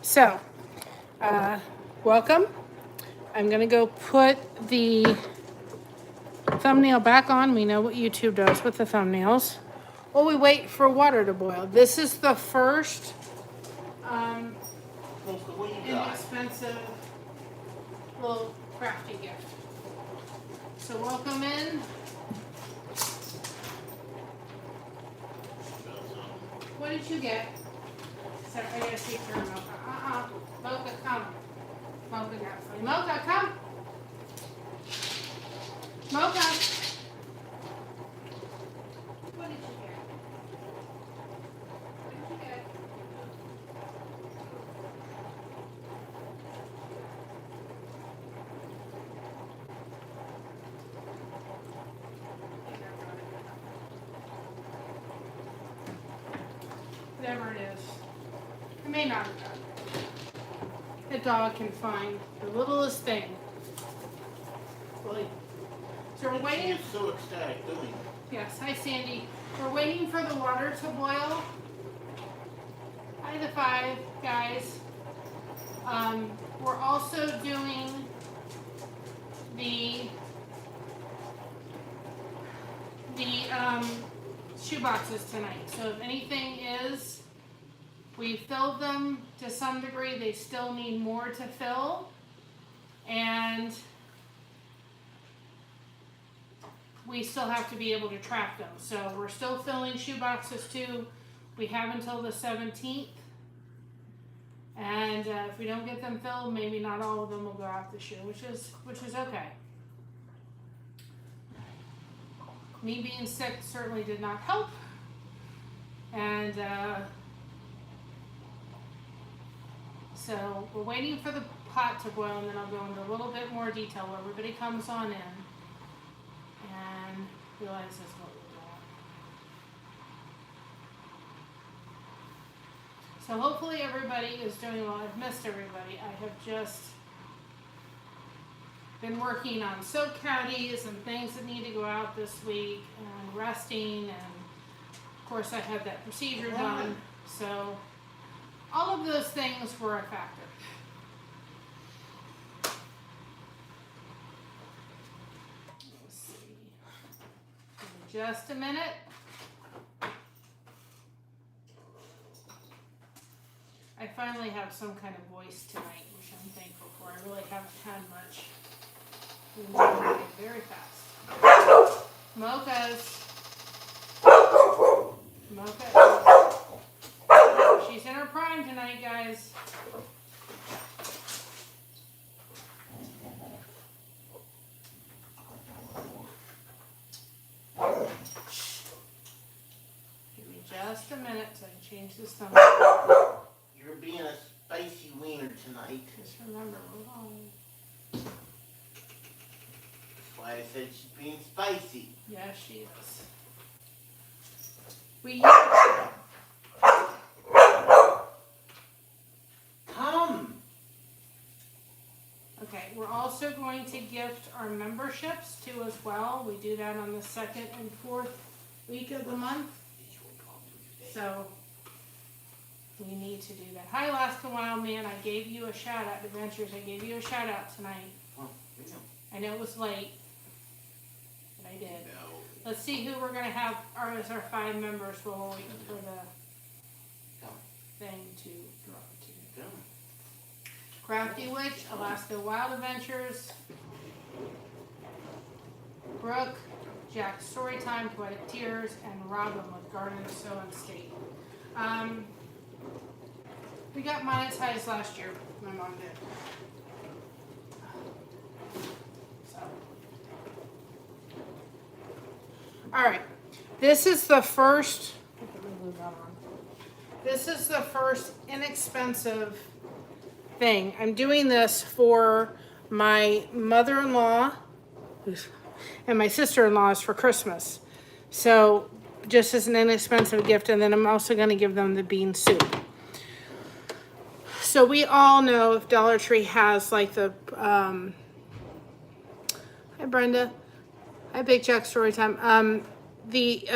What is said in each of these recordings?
So, welcome. I'm going to go put the thumbnail back on. We know what YouTube does with the thumbnails. While we wait for water to boil. This is the first inexpensive little crafty gift. So welcome in. What did you get? So I gotta speak for Mocha. Mocha, come. Mocha got funny. Mocha, come. Mocha. What did you get? What did you get? Whatever it is. It may not have done. The dog can find the littlest thing. Really. So we're waiting. She's so ecstatic doing it. Yes, hi Sandy. We're waiting for the water to boil. Hi the 5 guys. We're also doing the shoe boxes tonight. So if anything is, we filled them to some degree. They still need more to fill, and we still have to be able to track them. So we're still filling shoe boxes too. We have until the 17th. And if we don't get them filled, maybe not all of them will go out this year, which is okay. Me being sick certainly did not help. And so we're waiting for the pot to boil, and then I'll go into a little bit more detail where everybody comes on in and realizes what we're doing. So hopefully everybody is doing well. I've missed everybody. I have just been working on soak caddies and things that need to go out this week, and resting, and of course I had that procedure done. So all of those things were a factor. Let's see. Give me just a minute. I finally have some kind of voice tonight, which I'm thankful for. I really haven't had much. I'm moving very fast. Mocha's. Mocha. She's in her prime tonight, guys. Give me just a minute so I can change this thumbnail. You're being a spicy wiener tonight. Just remember, we're on. That's why I said she's being spicy. Yeah, she is. Come! Okay, we're also going to gift our memberships too as well. We do that on the 2nd and 4th week of the month. So we need to do that. Hi, Alaska Wild Man. I gave you a shout out, Adventures. I gave you a shout out tonight. Oh, yeah. I know it was late, but I did. No. Let's see who we're going to have as our 5 members while we're waiting for the thing to drop to. Go. Crafty Witch, Alaska Wild Adventures, Brooke, Jack's Storytime, Poetic Tears, and Robin with Garden Sew and State. We got monetized last year. My mom did. So. All right. This is the first. This is the first inexpensive thing. I'm doing this for my mother-in-law and my sister-in-law's for Christmas. So just as an inexpensive gift, and then I'm also going to give them the bean soup. So we all know if Dollar Tree has like the, hi Brenda, hi Big Jack Storytime, the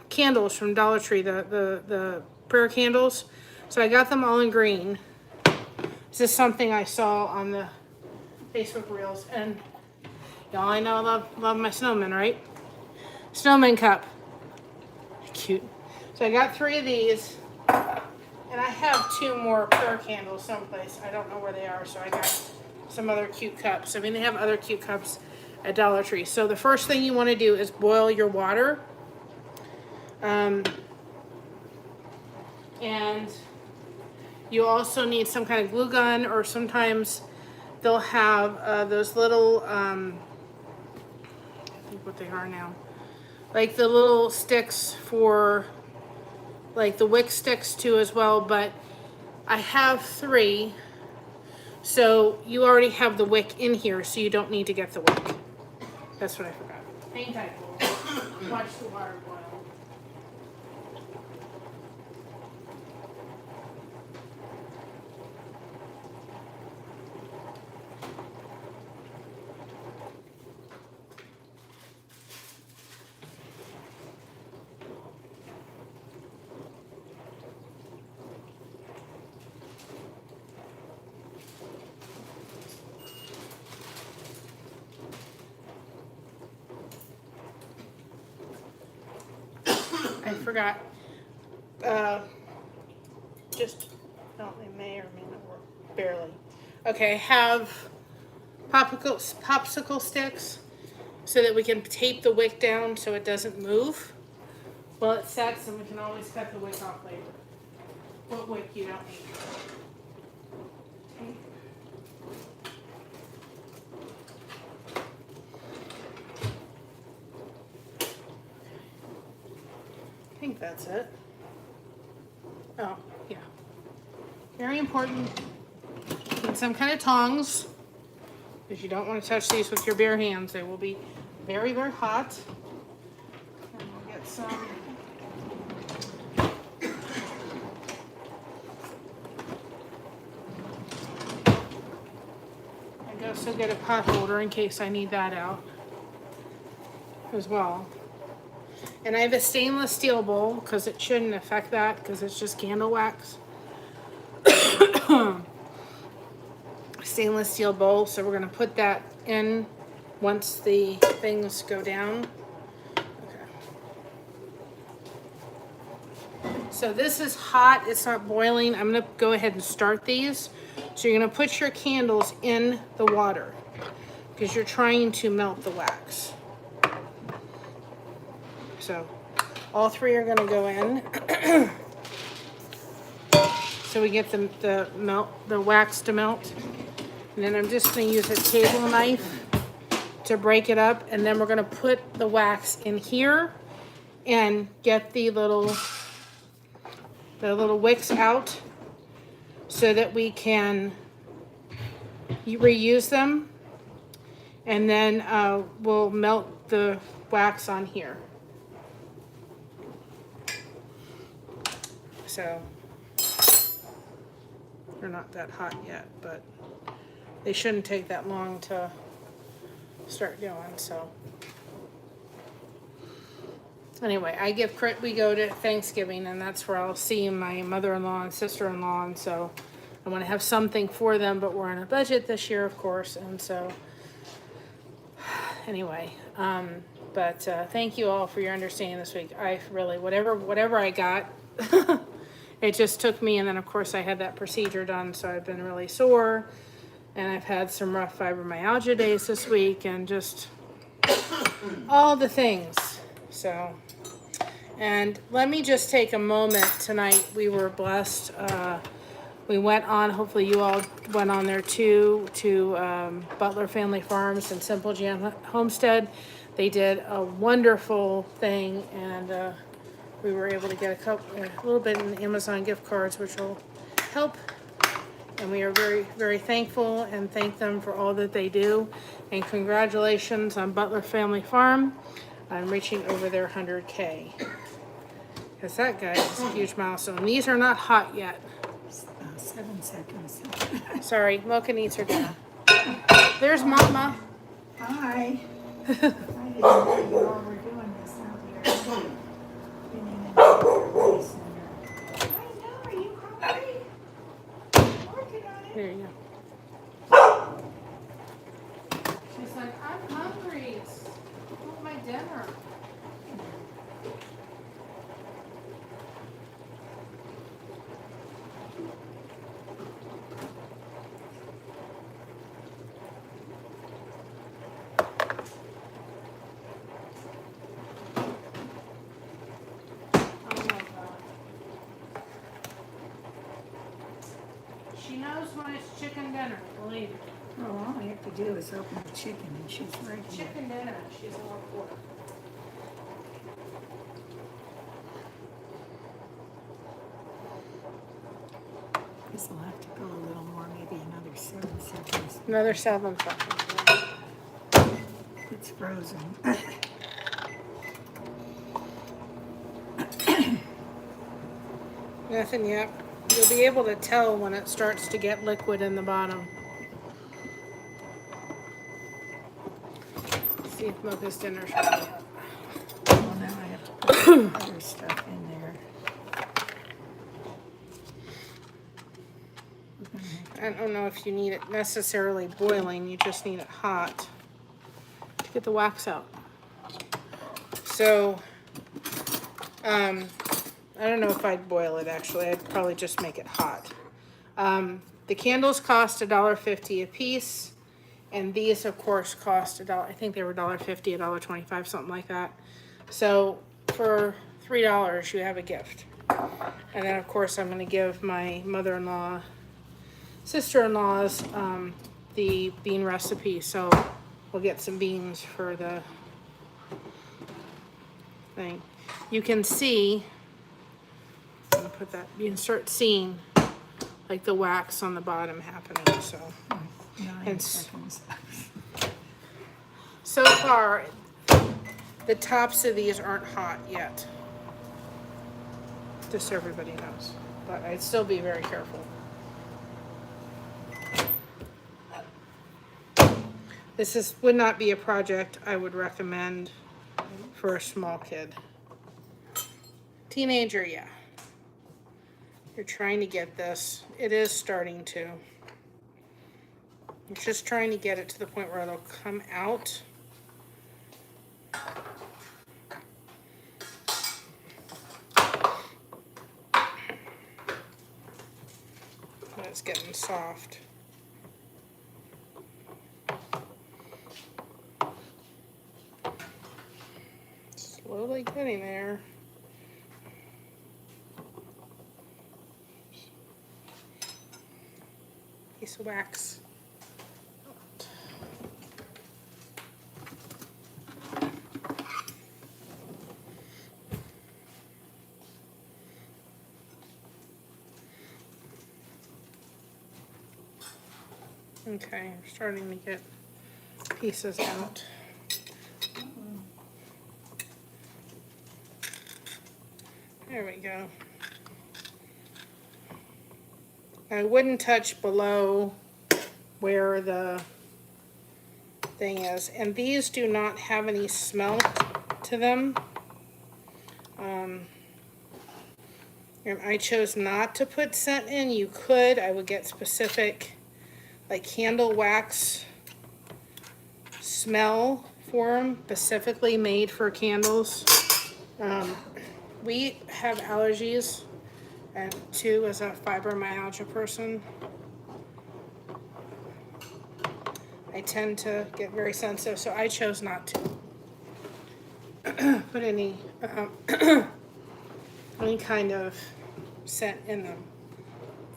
candles from Dollar Tree, the prayer candles. So I got them all in green. This is something I saw on the Facebook Reels, and y'all I know love my snowman, right? Snowman cup. Cute. So I got 3 of these, and I have 2 more prayer candles someplace. I don't know where they are, so I got some other cute cups. I mean, they have other cute cups at Dollar Tree. So the first thing you want to do is boil your water. And you also need some kind of glue gun, or sometimes they'll have those little, I think what they are now, like the little sticks for, like the wick sticks too as well, but I have 3, so you already have the wick in here, so you don't need to get the wick. That's what I forgot. Hang tight, Bull. Watch the water boil. I forgot. It may or may not work. Barely. Okay, I have popsicle sticks so that we can tape the wick down so it doesn't move while it sets, and we can always cut the wick off later. What wick you don't need. Okay. I think that's it. Oh, yeah. Very important. Need some kind of tongs, because you don't want to touch these with your bare hands. They will be very, very hot. And we'll get some. I also get a pot holder in case I need that out as well. And I have a stainless steel bowl, because it shouldn't affect that, because it's just candle wax. Stainless steel bowl, so we're going to put that in once the things go down. Okay. So this is hot, it's not boiling. I'm going to go ahead and start these. So you're going to put your candles in the water, because you're trying to melt the wax. So all 3 are going to go in. So we get the wax to melt. And then I'm just going to use a table knife to break it up, and then we're going to put the wax in here and get the little wicks out so that we can reuse them, and then we'll melt the wax on here. So they're not that hot yet, but they shouldn't take that long to start going. So anyway, we go to Thanksgiving, and that's where I'll see my mother-in-law and sister-in-law, and so I want to have something for them, but we're on a budget this year, of course, and so anyway, but thank you all for your understanding this week. I really, whatever I got, it just took me, and then of course I had that procedure done, so I've been really sore, and I've had some rough fibromyalgia days this week, and just all the things. So, and let me just take a moment tonight. We were blessed. We went on, hopefully you all went on there too, to Butler Family Farms and Simple Jam Homestead. They did a wonderful thing, and we were able to get a little bit in Amazon gift cards, which will help. And we are very, very thankful and thank them for all that they do. And congratulations on Butler Family Farm on reaching over their 100K. Because that, guy is a huge milestone. These are not hot yet. 7 seconds. Sorry, Mocha needs her dinner. There's Mama. Hi. I didn't know you all were doing this out here. Been in and out of your place. Hi, There you go. She's like, I'm hungry. I want my dinner. She knows when it's chicken dinner, believe me. Well, all I have to do is open the chicken and she's ready. Chicken dinner, she's all for. This will have to go a little more, maybe another 7 seconds. Another 7 seconds. It's frozen. Nothing yet. You'll be able to tell when it starts to get liquid in the bottom. See if Mocha's dinner's ready. Well, now I have to put other stuff in there. I don't know if you need it necessarily boiling, you just need it hot to get the wax out. So, I don't know if I'd boil it actually, I'd probably just make it hot. The candles cost $1.50 a piece, and these of course cost $1. I think they were $1.50, $1.25, something like that. So for $3 you have a gift. And then of course I'm going to give my mother-in-law, sister-in-laws the bean recipe, so we'll get some beans for the thing. You can see, I'm gonna put that, you can start seeing like the wax on the bottom happening. So 9 seconds. so far the tops of these aren't hot yet, just so everybody knows, but I'd still be very careful. This would not be a project I would recommend for a small kid. Teenager, yeah. You're trying to get this. It is starting to. You're just trying to get it to the point where it'll come out. But it's getting soft. Slowly getting there. Piece of wax. Okay, I'm starting to get pieces out. There we go. I wouldn't touch below where the thing is. And these do not have any smell to them. I chose not to put scent in. You could. I would get specific like candle wax smell for them, specifically made for candles. We have allergies, and too, as a fibromyalgia person, I tend to get very sensitive, so I chose not to put any kind of scent in them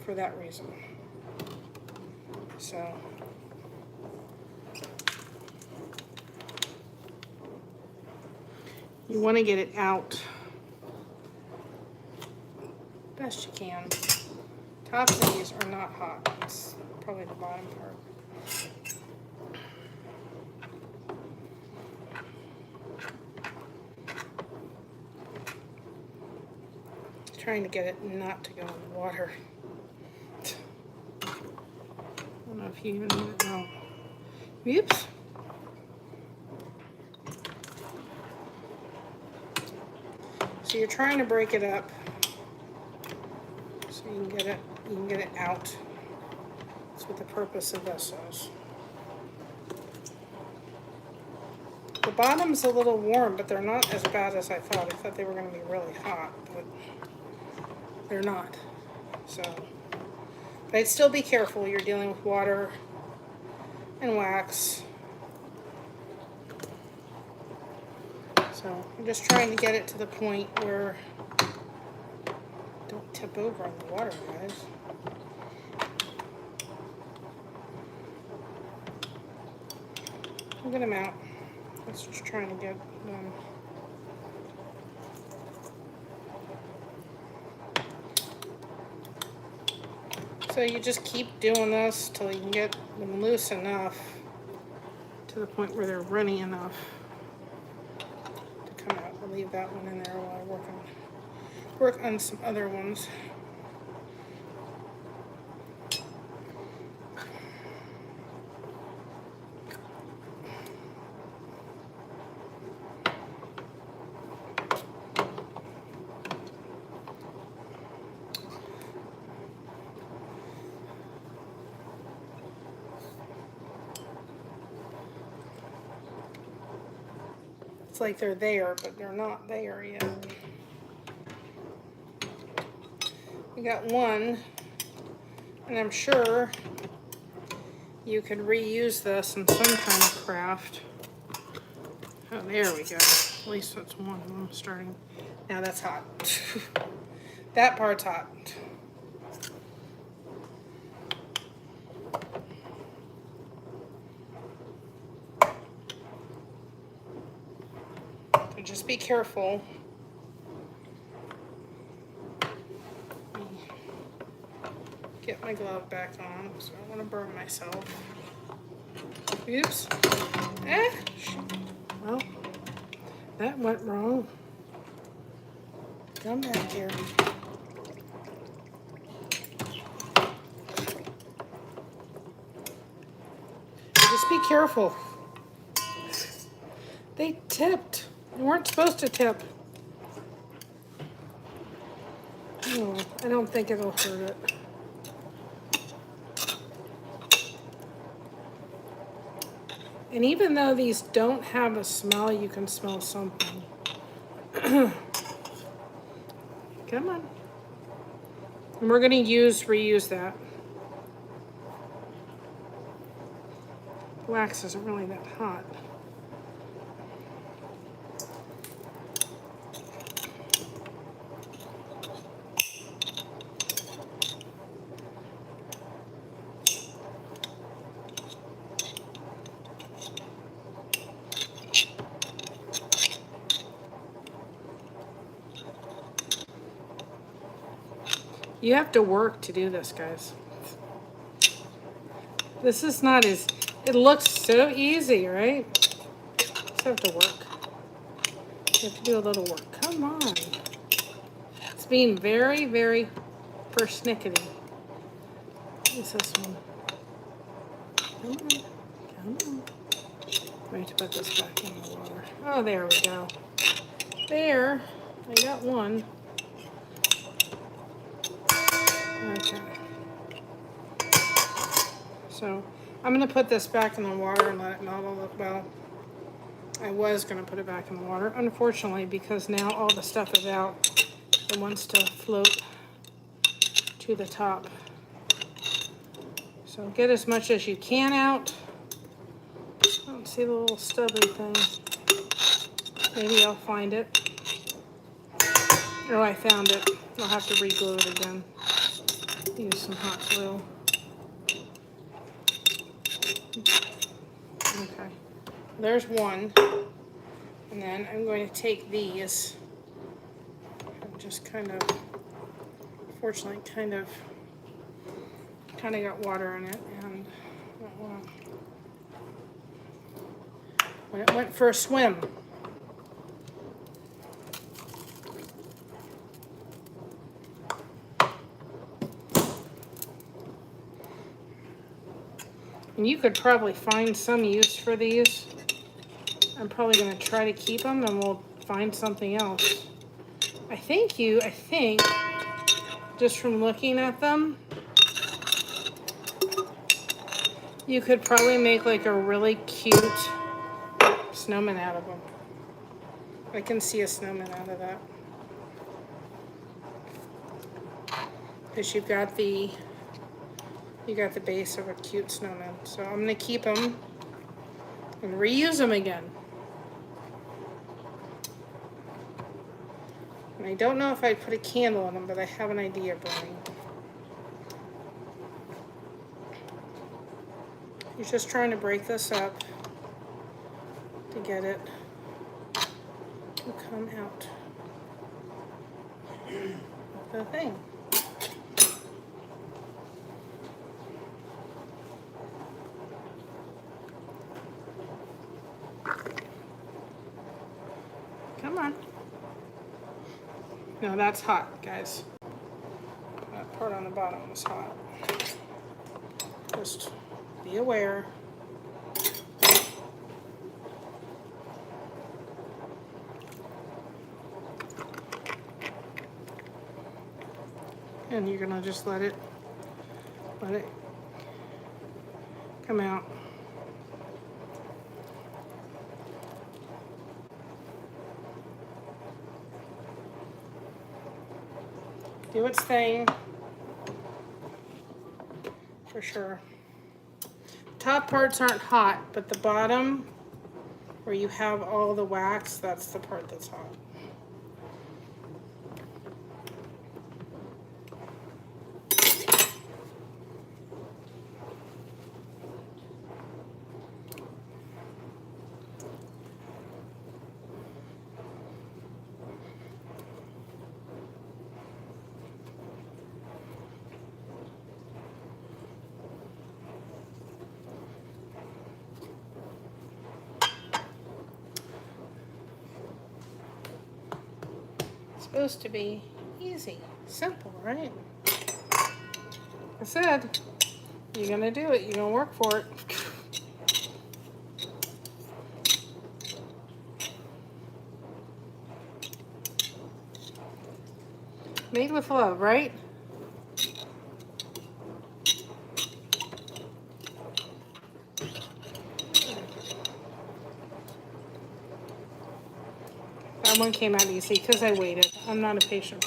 for that reason. So you want to get it out best you can. Tops of these are not hot. It's probably the bottom part. Trying to get it not to go in the water. I don't know if you even need it now. Whoops. So you're trying to break it up so you can get it out. what the purpose of this is. The bottom's a little warm, but they're not as bad as I thought. I thought they were going to be really hot, but they're not. So, but I'd still be careful. You're dealing with water and wax. So I'm just trying to get it to the point where don't tip over on the water, guys. A good amount. That's just trying to get done. So you just keep doing this till you can get them loose enough to the point where they're runny enough to come out. I'll leave that one in there while I work on some other ones. It's like they're there, but they're not there yet. We got one, and I'm sure you could reuse this in some kind of craft. Oh, there we go. At least that's one of them starting. Now that's hot. That part's hot. So just be careful. Get my glove back on, so I don't want to burn myself. Oops. Well, that went wrong. Come back here. Just be careful. They tipped. They weren't supposed to tip. Oh, I don't think it'll hurt it. And even though these don't have a smell, you can smell something. Come on. And we're going to reuse that. Wax isn't really that hot. You have to work to do this, guys. This is not as, it looks so easy, right? You just have to work. You have to do a little work. Come on. It's being very, very persnickety. What is this one? Come on. Come on. I have to put this back in the water. Oh, there we go. There. I got one. Okay. So I'm going to put this back in the water and let it melt a little. Well, I was going to put it back in the water, unfortunately, because now all the stuff is out. It wants to float to the top. So get as much as you can out. I don't see the little stubby thing. Maybe I'll find it. Oh, I found it. I'll have to re-glue it again. Use some hot glue. Okay, there's one. And then I'm going to take these. I'm just kind of, fortunately, kind of got water in it, and when it went for a swim. And you could probably find some use for these. I'm probably going to try to keep them, and we'll find something else. I think, just from looking at them, You could probably make like a really cute snowman out of them. I can see a snowman out of that. Because you got the base of a cute snowman. So I'm gonna keep them and reuse them again. And I don't know if I'd put a candle in them, but I have an idea burning. He's just trying to break this up to get it to come out of the thing. Come on. No, that's hot, guys. That part on the bottom is hot. Just be aware. And you're gonna just let it come out. Do its thing, for sure. Top parts aren't hot, but the bottom, where you have all the wax, that's the part that's hot. Supposed to be easy, simple, right? I said, you're gonna do it, you're gonna work for it. Made with love, right? That one came out easy because I waited. I'm not a patient.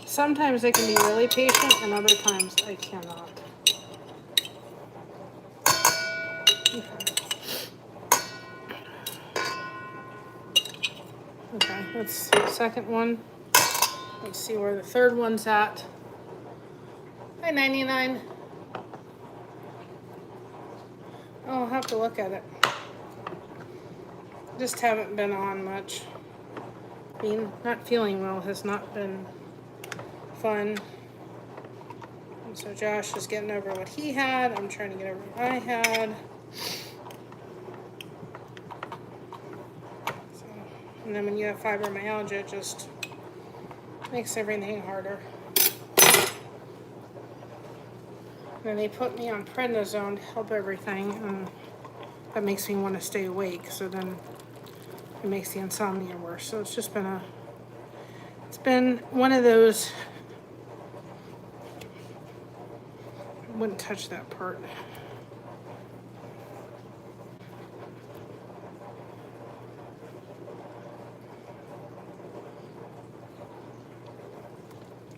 Sometimes I can be really patient and other times I cannot. Okay, that's the second one. Let's see where the third one's at. $9.99. Oh, I'll have to look at it. Just haven't been on much. Not feeling well has not been fun. And so Josh is getting over what he had. I'm trying to get over what I had. So, and then when you have fibromyalgia, it just makes everything harder. And then they put me on prednisone to help everything, and that makes me want to stay awake. So then it makes the insomnia worse. So it's just been one of those. I wouldn't touch that part.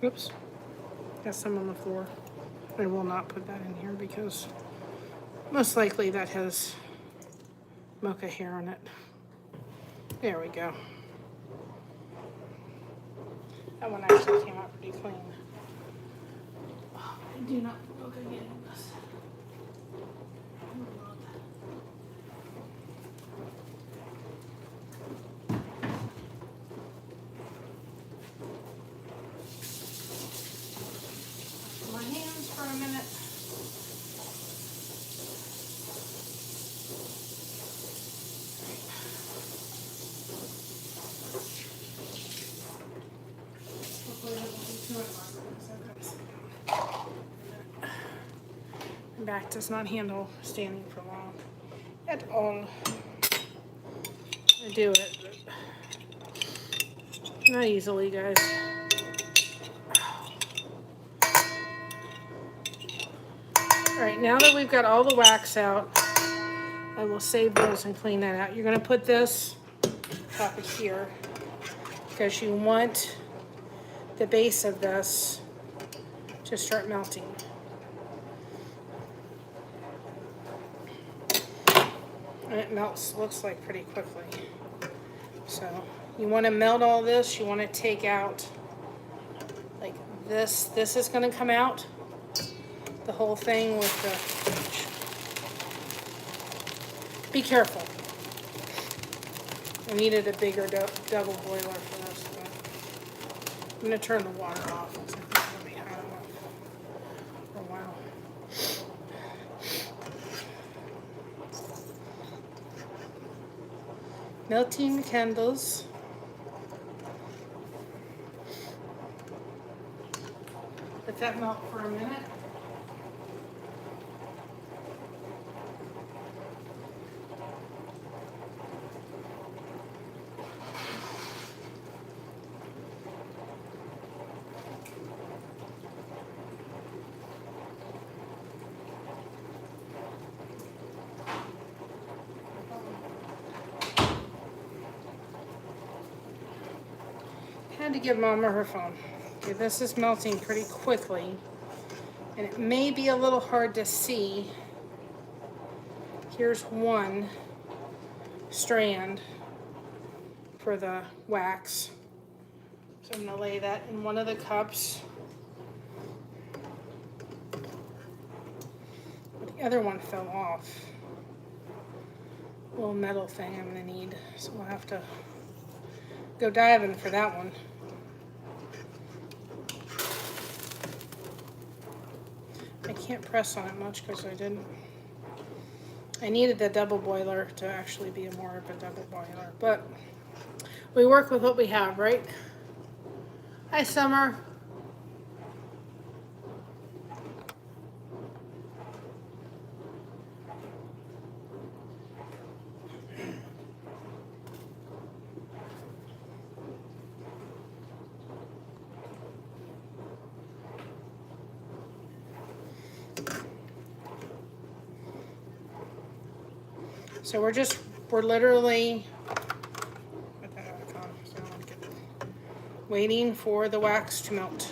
Oops, got some on the floor. I will not put that in here because most likely that has mocha hair on it. There we go. That one actually came out pretty clean. Oh, I do not look again in this. Wash my hands for a minute. My back does not handle standing for long at all. I do it, but not easily, guys. Alright, now that we've got all the wax out, I will save those and clean that out. You're going to put this top of here because you want the base of this to start melting. And it melts, looks like, pretty quickly. So you want to melt all this. You want to take out like this. This is going to come out. The whole thing with the... Be careful. I needed a bigger double boiler for this. But I'm going to turn the water off because I think it's going to be hot enough for a while. Melting candles. Let that melt for a minute. Had to give Mama her phone. Okay, this is melting pretty quickly, and it may be a little hard to see. Here's one strand for the wax. So I'm going to lay that in one of the cups. But the other one fell off. Little metal thing I'm going to need, so we'll have to go diving for that one. I can't press on it much because I needed the double boiler to actually be more of a double boiler, but we work with what we have, right? Hi, Summer. So we're literally waiting for the wax to melt.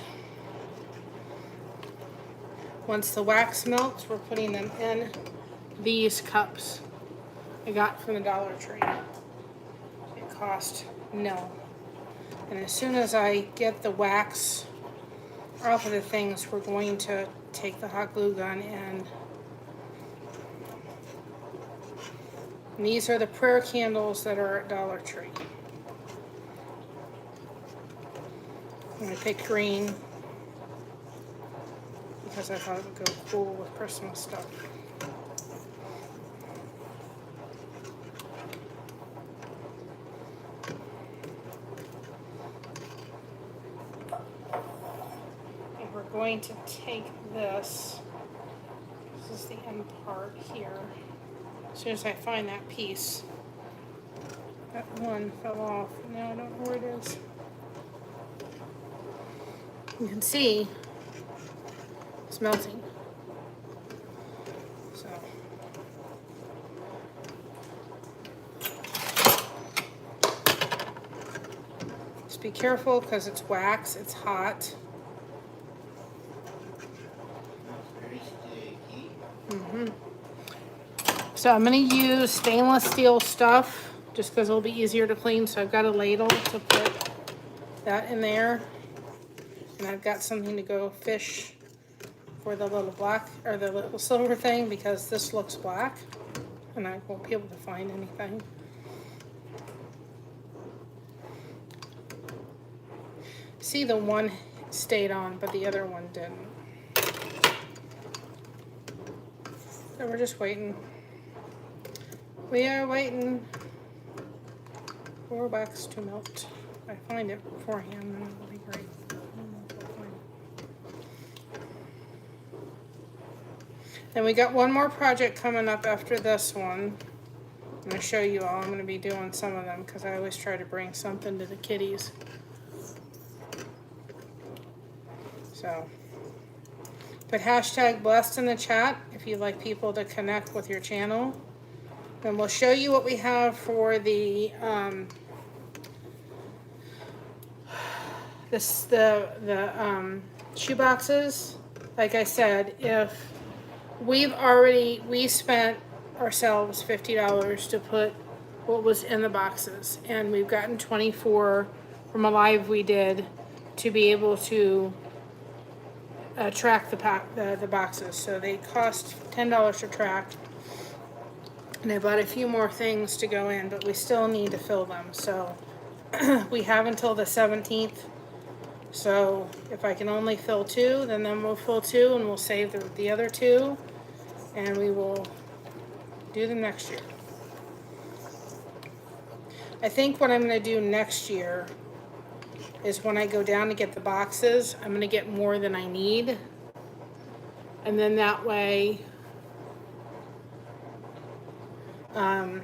Once the wax melts, we're putting them in these cups I got from the Dollar Tree. It cost $0. And as soon as I get the wax off of the things, we're going to take the hot glue gun and these are the prayer candles that are at Dollar Tree. And I picked green because I thought it would go cool with Christmas stuff. And we're going to take this. This is the end part here. As soon as I find that piece, that one fell off. Now I don't know where it is. You can see it's melting. So just be careful because it's wax, it's hot. Very sticky. So I'm going to use stainless steel stuff just because it'll be easier to clean. So I've got a ladle to put that in there. And I've got something to go fish for the little black or the little silver thing because this looks black and I won't be able to find anything. See, the one stayed on, but the other one didn't. So we're just waiting. We are waiting for wax to melt. If I find it beforehand, then it'll be great. Then we got one more project coming up after this one. I'm going to show you all. I'm going to be doing some of them because I always try to bring something to the kiddies. So Put hashtag blessed in the chat if you'd like people to connect with your channel. And we'll show you what we have for the shoe boxes. Like I said, if we spent ourselves $50 to put what was in the boxes, and we've gotten 24 from a live we did to be able to track the boxes. So they cost $10 to track, and I bought a few more things to go in, but we still need to fill them. So we have until the 17th. So if I can only fill 2, then we'll fill 2 and we'll save the other 2, and we will do them next year. I think what I'm going to do next year is when I go down to get the boxes, I'm going to get more than I need. And then that way, I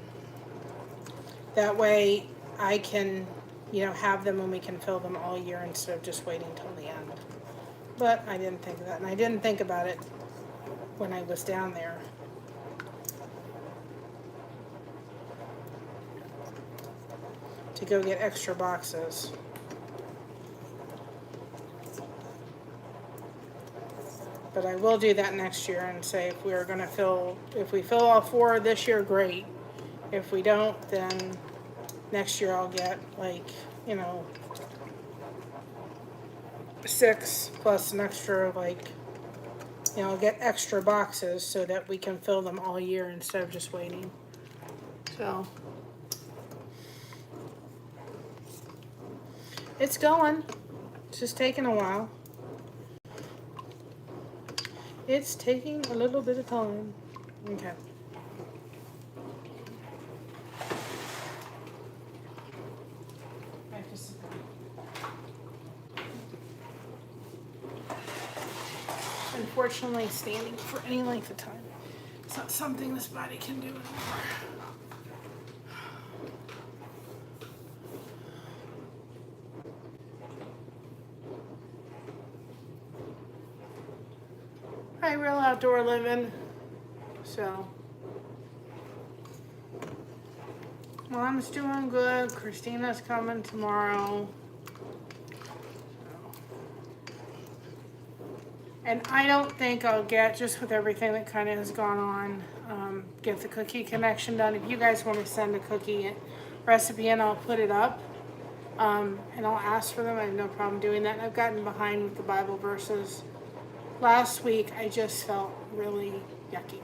can, have them and we can fill them all year instead of just waiting till the end. But I didn't think of that, and I didn't think about it when I was down there. To go get extra boxes. But I will do that next year and say if we fill all 4 this year, great. If we don't, then next year I'll get 6 plus an extra I'll get extra boxes so that we can fill them all year instead of just waiting. So it's going. It's just taking a while. It's taking a little bit of time. Okay. Unfortunately, standing for any length of time, it's not something this body can do anymore. Hi, real outdoor living. So, Mom's doing good. Christina's coming tomorrow. And I don't think I'll get, just with everything that kind of has gone on, get the cookie connection done. If you guys want to send a cookie recipe in, I'll put it up. And I'll ask for them. I have no problem doing that. And I've gotten behind with the Bible verses. Last week, I just felt really yucky.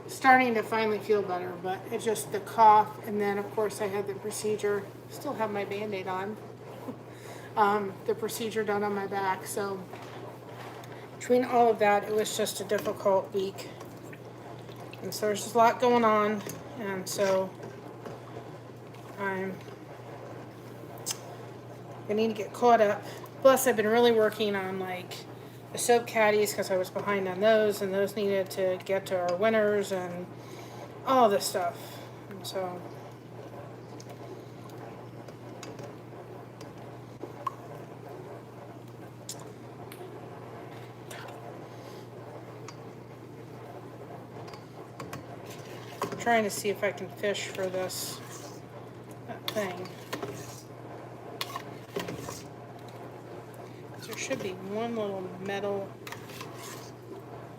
Starting to finally feel better, but it's just the cough. And then, of course, I had the procedure. Still have my Band-Aid on. The procedure done on my back. So between all of that, it was just a difficult week. And so there's just a lot going on. And so I need to get caught up. Plus, I've been really working on the soap caddies because I was behind on those, and those needed to get to our winners and all this stuff. And so I'm trying to see if I can fish for this thing. There should be one little metal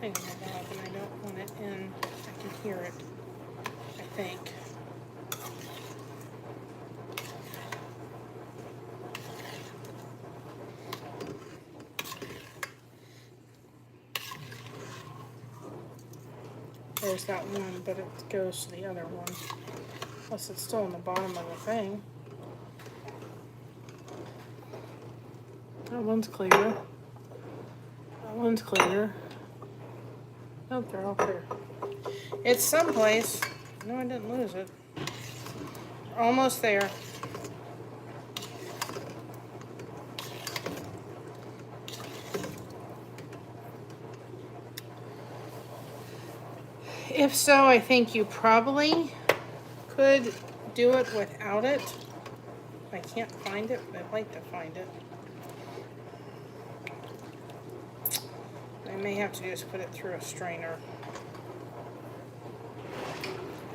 thing on the bottom, and I don't want it in. I can hear it, I think. There's that one, but it goes to the other one. Plus it's still on the bottom of the thing. That one's clear. That one's clear. Nope, they're all clear. It's someplace. No, I didn't lose it. Almost there. If so, I think you probably could do it without it. I can't find it, but I'd like to find it. I may have to just put it through a strainer.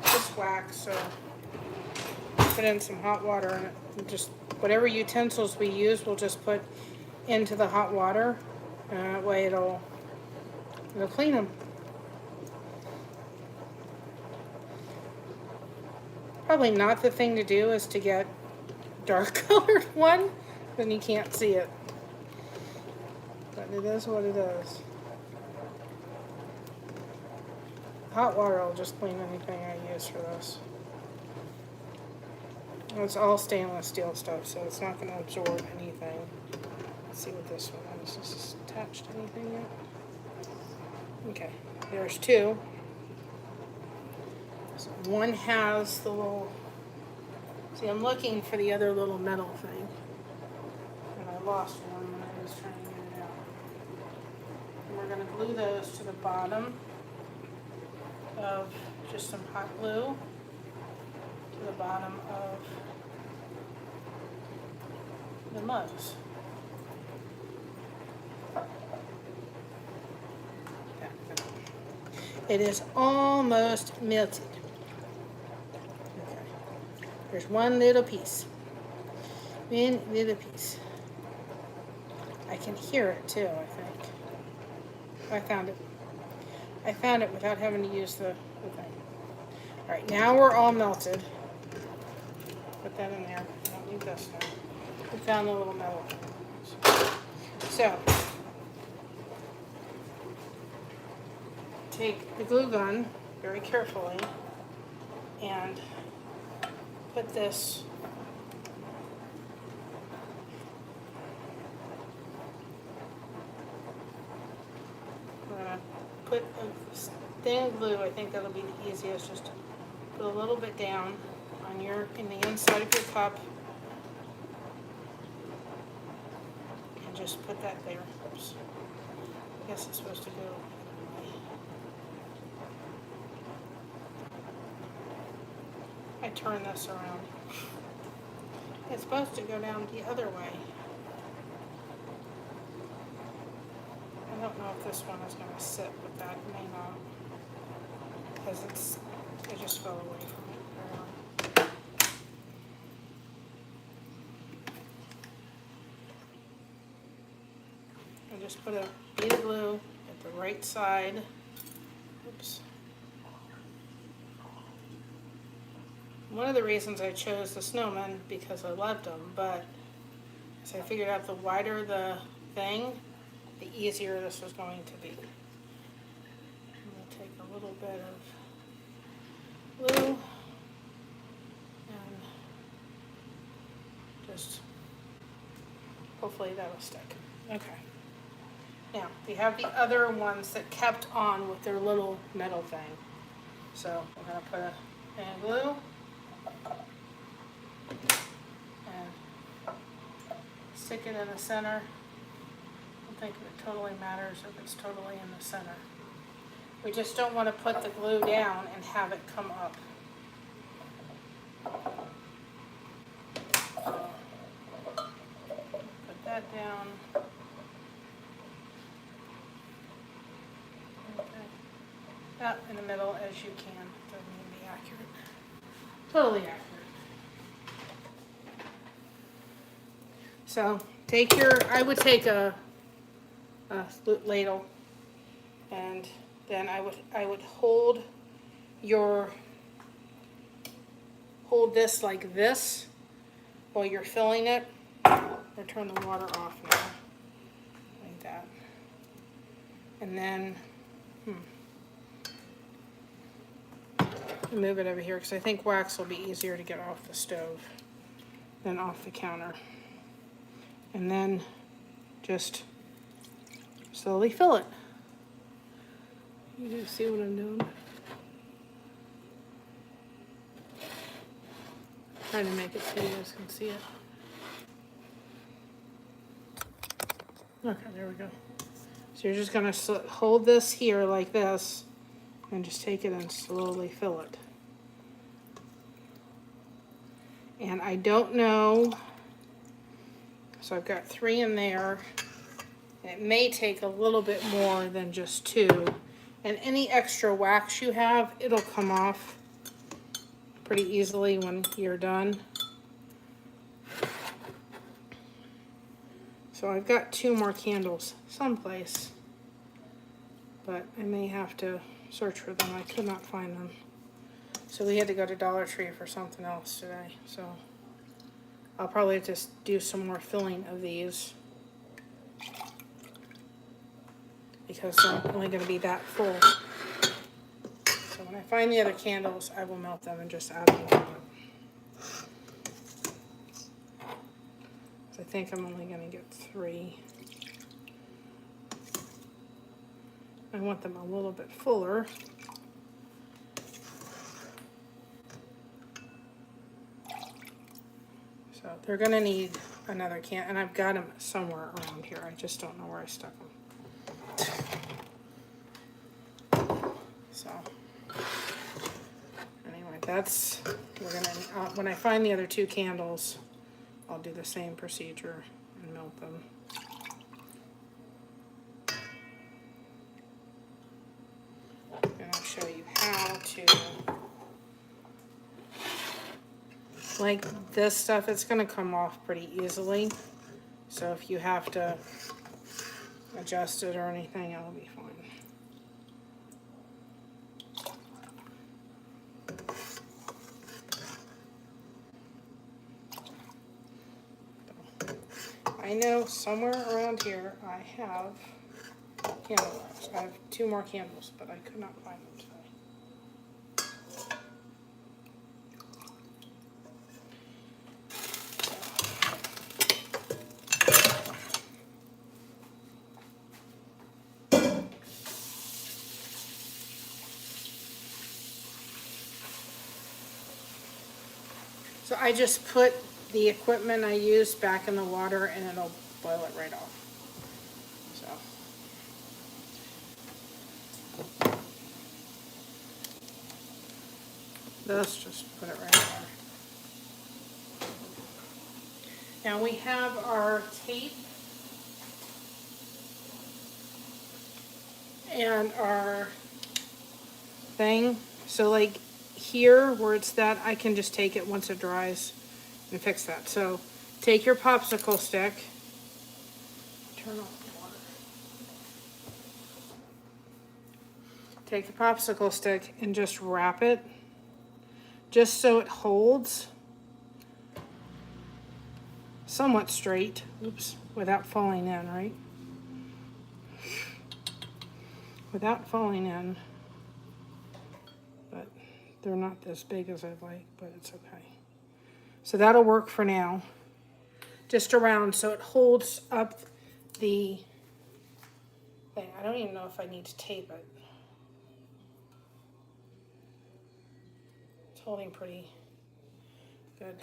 Just wax, so put in some hot water in it. And just whatever utensils we use, we'll just put into the hot water. That way it'll clean them. Probably not the thing to do is to get dark colored one, then you can't see it. But it is what it is. Hot water will just clean anything I use for this. And it's all stainless steel stuff, so it's not going to absorb anything. Let's see what this one is. Is this attached to anything yet? Okay, there's two. So one has the little, see, I'm looking for the other little metal thing, and I lost one when I was trying to get it out. And we're going to glue those to the bottom of just some hot glue to the bottom of the mugs. It is almost melted. Okay. There's one little piece. One little piece. I can hear it too, I think. I found it. I found it without having to use the thing. Alright, now we're all melted. Put that in there. I don't need this now. We found the little metal. So, take the glue gun very carefully and put this put a thin glue. I think that'll be the easiest. Just put a little bit down on in the inside of your cup and just put that there. Oops. I guess it's supposed to go. I turn this around. It's supposed to go down the other way. I don't know if this one is going to sit with that. It may not. Because it just fell away from it. I just put a bead of glue at the right side. Oops. One of the reasons I chose the snowman because I loved them, but as I figured out the wider the thing, the easier this was going to be. I'm going to take a little bit of glue and just hopefully that'll stick. Okay. Now we have the other ones that kept on with their little metal thing. So we're going to put a thing of glue. And stick it in the center. I don't think it totally matters if it's totally in the center. We just don't want to put the glue down and have it come up. So, put that down. Okay. Out in the middle as you can. Doesn't need to be accurate. Totally accurate. So take I would take a ladle, and then I would hold this like this while you're filling it, or turn the water off now, like that, and then move it over here because I think wax will be easier to get off the stove than off the counter. And then just slowly fill it. You do see what I'm doing? Trying to make it so you guys can see it. Okay, there we go. So you're just going to hold this here like this and just take it and slowly fill it. And I don't know, so I've got 3 in there. And it may take a little bit more than just 2. And any extra wax you have, it'll come off pretty easily when you're done. So I've got 2 more candles someplace, but I may have to search for them. I could not find them. So we had to go to Dollar Tree for something else today. So I'll probably have to do some more filling of these because they're only going to be that full. So when I find the other candles, I will melt them and just add them to it. I think I'm only going to get 3. I want them a little bit fuller. So they're going to need another can, and I've got them somewhere around here. I just don't know where I stuck them. So anyway, that's, we're going to, when I find the other 2 candles, I'll do the same procedure and melt them. And I'll show you how to, like this stuff, it's going to come off pretty easily. So if you have to adjust it or anything, it'll be fine. I know somewhere around here I have candle wax. I have 2 more candles, but I could not find them today. So I just put the equipment I used back in the water and it'll boil it right off. So. Let's just put it right there. Now we have our tape and our thing. So like here where it's that, I can just take it once it dries and fix that. So take your popsicle stick, turn off the water. Take the popsicle stick and just wrap it just so it holds somewhat straight, oops, without falling in, right? Without falling in, but they're not as big as I'd like, but it's okay. So that'll work for now. Just around so it holds up the thing. I don't even know if I need to tape it. It's holding pretty good.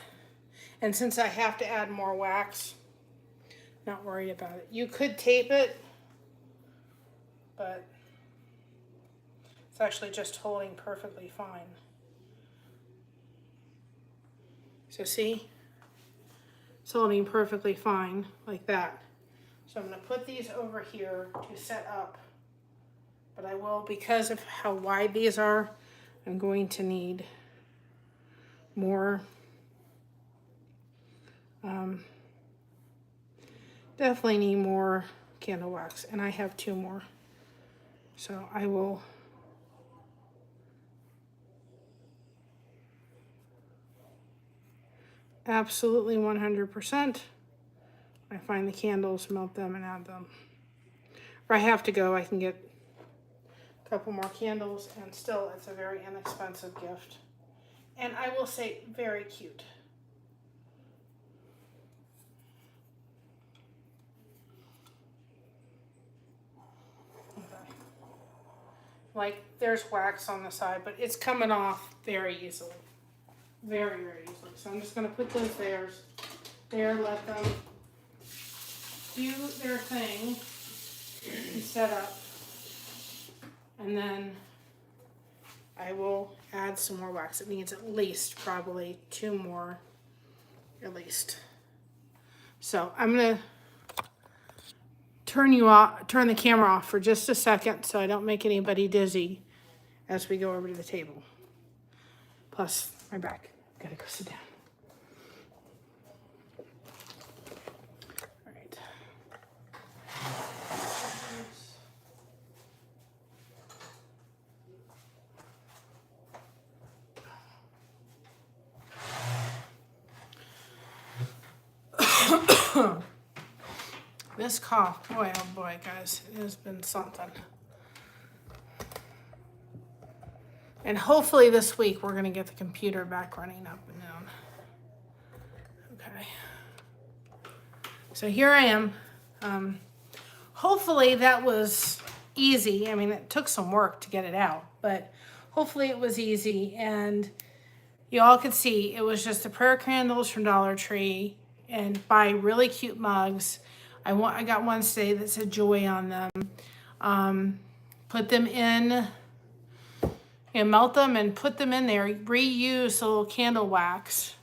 And since I have to add more wax, not worried about it. You could tape it, but it's actually just holding perfectly fine. So see? It's holding perfectly fine, like that. So I'm going to put these over here to set up. But I will, because of how wide these are, I'm going to need more. Definitely need more candle wax. And I have 2 more. So I will absolutely 100%. I find the candles, melt them, and add them. If I have to go, I can get a couple more candles, and still, it's a very inexpensive gift. And I will say, very cute. Okay. Like, there's wax on the side, but it's coming off very easily. Very, very easily. So I'm just going to put those there, let them do their thing and set up. And then I will add some more wax. It needs at least probably 2 more, at least. So I'm going to turn the camera off for just a second so I don't make anybody dizzy as we go over to the table. Plus, my back. Gotta go sit down. All right. This cough, boy, oh boy, guys, it has been something. And hopefully this week we're gonna get the computer back running up and down. Okay. So here I am. Hopefully that was easy. I mean, it took some work to get it out, but hopefully it was easy. And you all could see it was just the prayer candles from Dollar Tree and buy really cute mugs. I got one today that said joy on them. Put them in, melt them and put them in there. Reuse the little candle wax.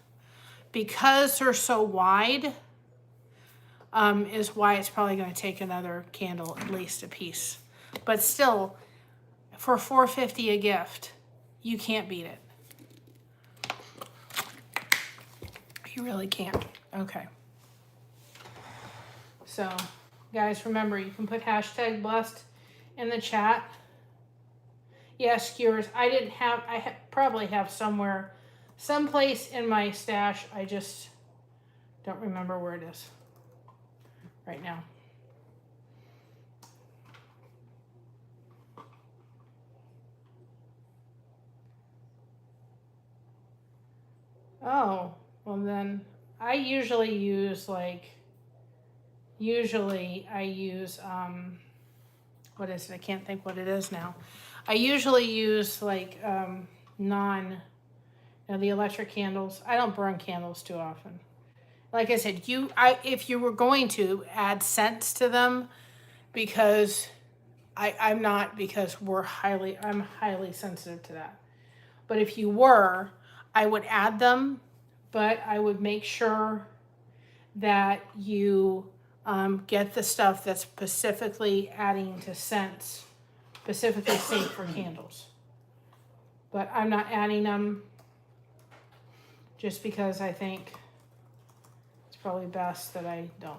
Because they're so wide, is why it's probably going to take another candle at least a piece. But still, for $4.50 a gift, you can't beat it. You really can't. Okay. So, guys, remember, you can put hashtag blessed in the chat. Yes, skewers. I probably have someplace in my stash. I just don't remember where it is right now. Oh, well then I usually use what is it? I can't think what it is now. I usually use the electric candles. I don't burn candles too often. Like I said, if you were going to add scents to them, because I'm not, because I'm highly sensitive to that. But if you were, I would add them, but I would make sure that you get the stuff that's specifically adding to scents, specifically safe for candles. But I'm not adding them just because I think it's probably best that I don't.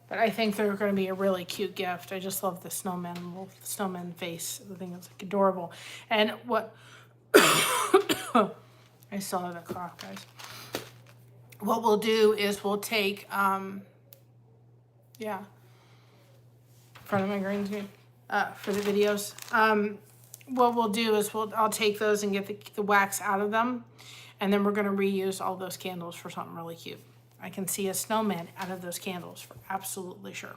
But I think they're going to be a really cute gift. I just love the little snowman face. I think it's like adorable. And what I still have a cough, guys. What we'll do is we'll take, in front of my green screen, for the videos. What we'll do is I'll take those and get the wax out of them, and then we're going to reuse all those candles for something really cute. I can see a snowman out of those candles for absolutely sure.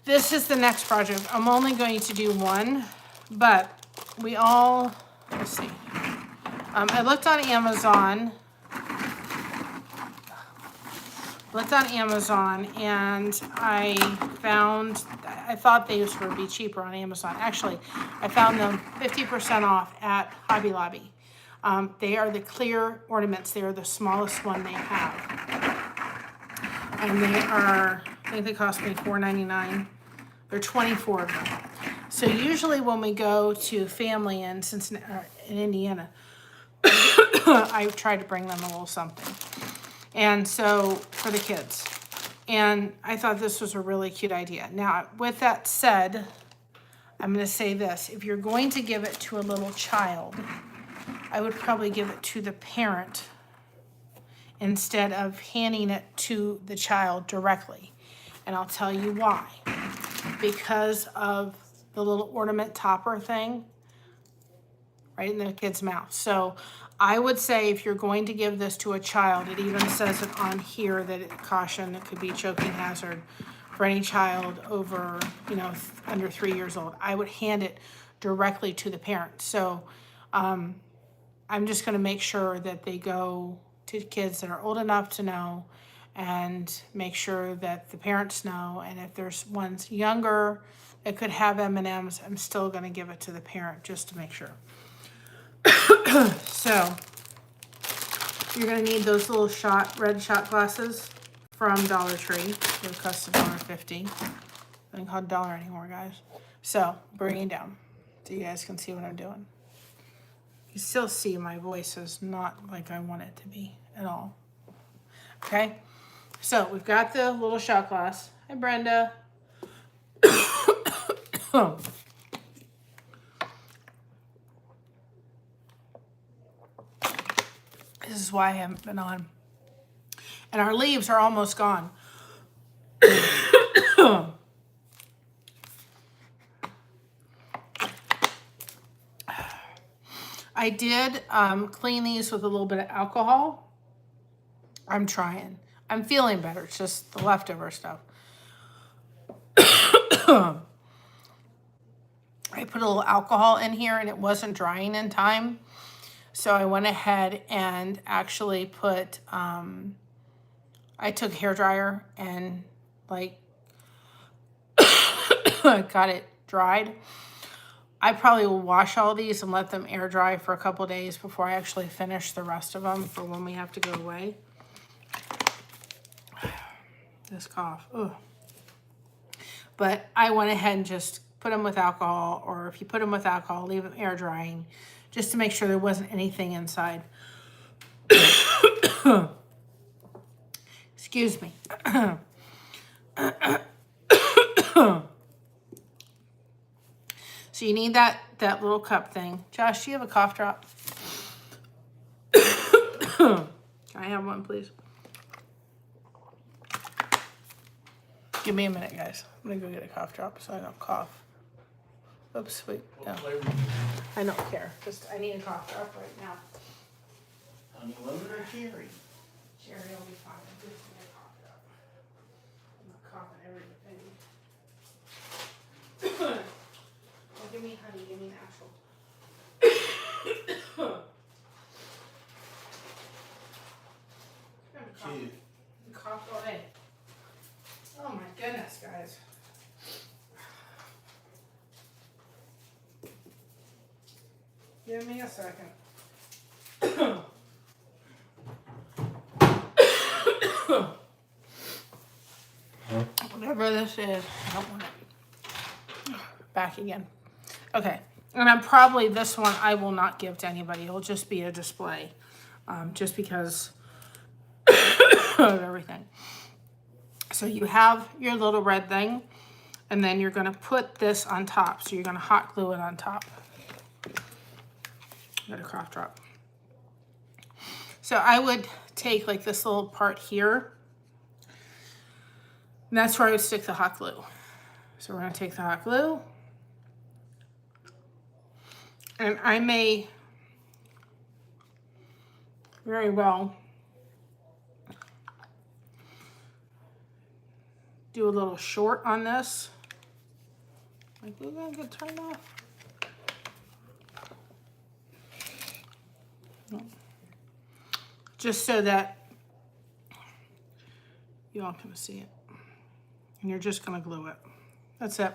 This is the next project. I'm only going to do one, but let's see. I looked on Amazon. And I thought these would be cheaper on Amazon. Actually, I found them 50% off at Hobby Lobby. They are the clear ornaments. They are the smallest one they have. And I think they cost me $4.99. There are 24 of them. So usually when we go to family in Indiana, I try to bring them a little something. And so, for the kids. And I thought this was a really cute idea. Now, with that said, I'm going to say this. If you're going to give it to a little child, I would probably give it to the parent instead of handing it to the child directly. And I'll tell you why. Because of the little ornament topper thing right in the kid's mouth. So I would say if you're going to give this to a child, it even says it on here that it could be choking hazard for any child over, under 3 years old. I would hand it directly to the parent. So I'm just going to make sure that they go to kids that are old enough to know, and make sure that the parents know. And if there's ones younger that could have M&Ms, I'm still going to give it to the parent just to make sure. So You're gonna need those little red shot glasses from Dollar Tree. They cost $1.50. I think called $1 anymore, guys. So bring it down so you guys can see what I'm doing. You still see my voice is not like I want it to be at all. Okay, so we've got the little shot glass. Hi, Brenda. This is why I haven't been on. And our leaves are almost gone. I did clean these with a little bit of alcohol. I'm trying. I'm feeling better. It's just the leftover stuff. I put a little alcohol in here and it wasn't drying in time. So I went ahead and actually put, I took a hairdryer and like got it dried. I probably will wash all these and let them air dry for a couple days before I actually finish the rest of them for when we have to go away. This cough. Ugh. But I went ahead and just put them with alcohol, or if you put them with alcohol, leave them air drying just to make sure there wasn't anything inside. Excuse me. So you need that little cup thing. Josh, do you have a cough drop? Can I have one, please? Give me a minute, guys. I'm gonna go get a cough drop so I don't cough. Oops, wait. No. I don't care. Just I need a cough drop right now. Honey lemon or cherry? Cherry will be fine. I'm just gonna cough drop. I'm not coughing everything. Well, give me honey. Give me an actual. Two. Cough all day. Oh my goodness, guys. Give me a second. Whatever this is, I don't want it. Back again. Okay. And I'm probably, this one I will not give to anybody. It'll just be a display. Just because of everything. So you have your little red thing, and then you're going to put this on top. So you're going to hot glue it on top. Got a cough drop. So I would take like this little part here, and that's where I would stick the hot glue. So we're going to take the hot glue, and I may very well do a little short on this. Like, we're gonna get turned off. Just so that you all can see it. And you're just gonna glue it. That's it.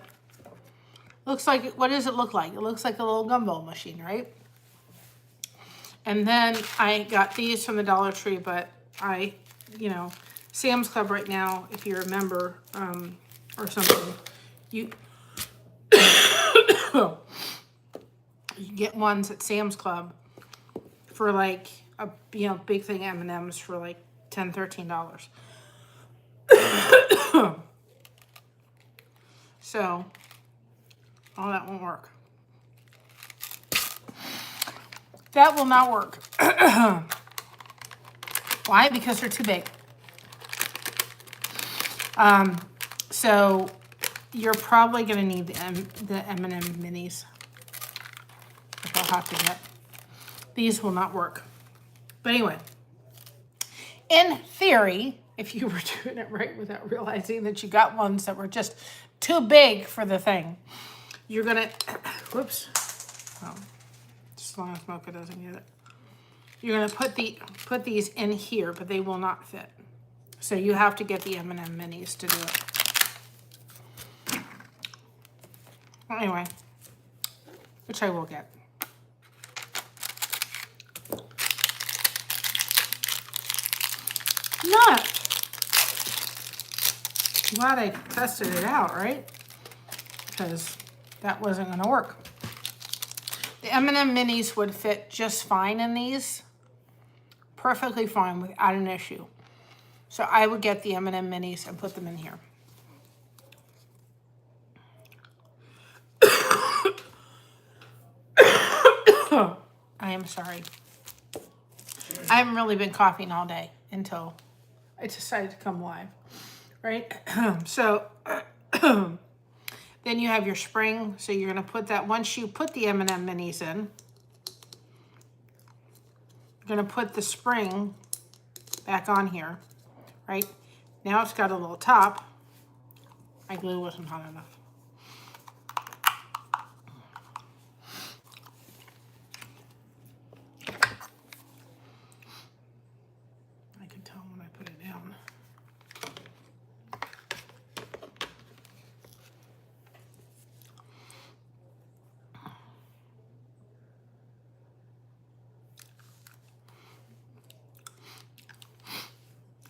Looks like, what does it look like? It looks like a little gumball machine, right? And then I got these from the Dollar Tree, but I, Sam's Club right now, if you remember, or something, you you get ones at Sam's Club for like a big thing of M&Ms for like $10, $13. So all that won't work. That will not work. Why? Because they're too big. So you're probably going to need the M&M minis, which I'll have to get. These will not work. But anyway, in theory, if you were doing it right without realizing that you got ones that were just too big for the thing, you're going to, whoops, just as long as Mocha doesn't get it. You're going to put these in here, but they will not fit. So you have to get the M&M minis to do it. Anyway, which I will get. Nuts. Glad I tested it out, right? Because that wasn't going to work. The M&M minis would fit just fine in these. Perfectly fine without an issue. So I would get the M&M minis and put them in here. I am sorry. I haven't really been coughing all day until I decided to come live, right? So then you have your spring. So you're going to put that, once you put the M&M minis in, you're going to put the spring back on here, right? Now it's got a little top. My glue wasn't hot enough. I can tell when I put it down.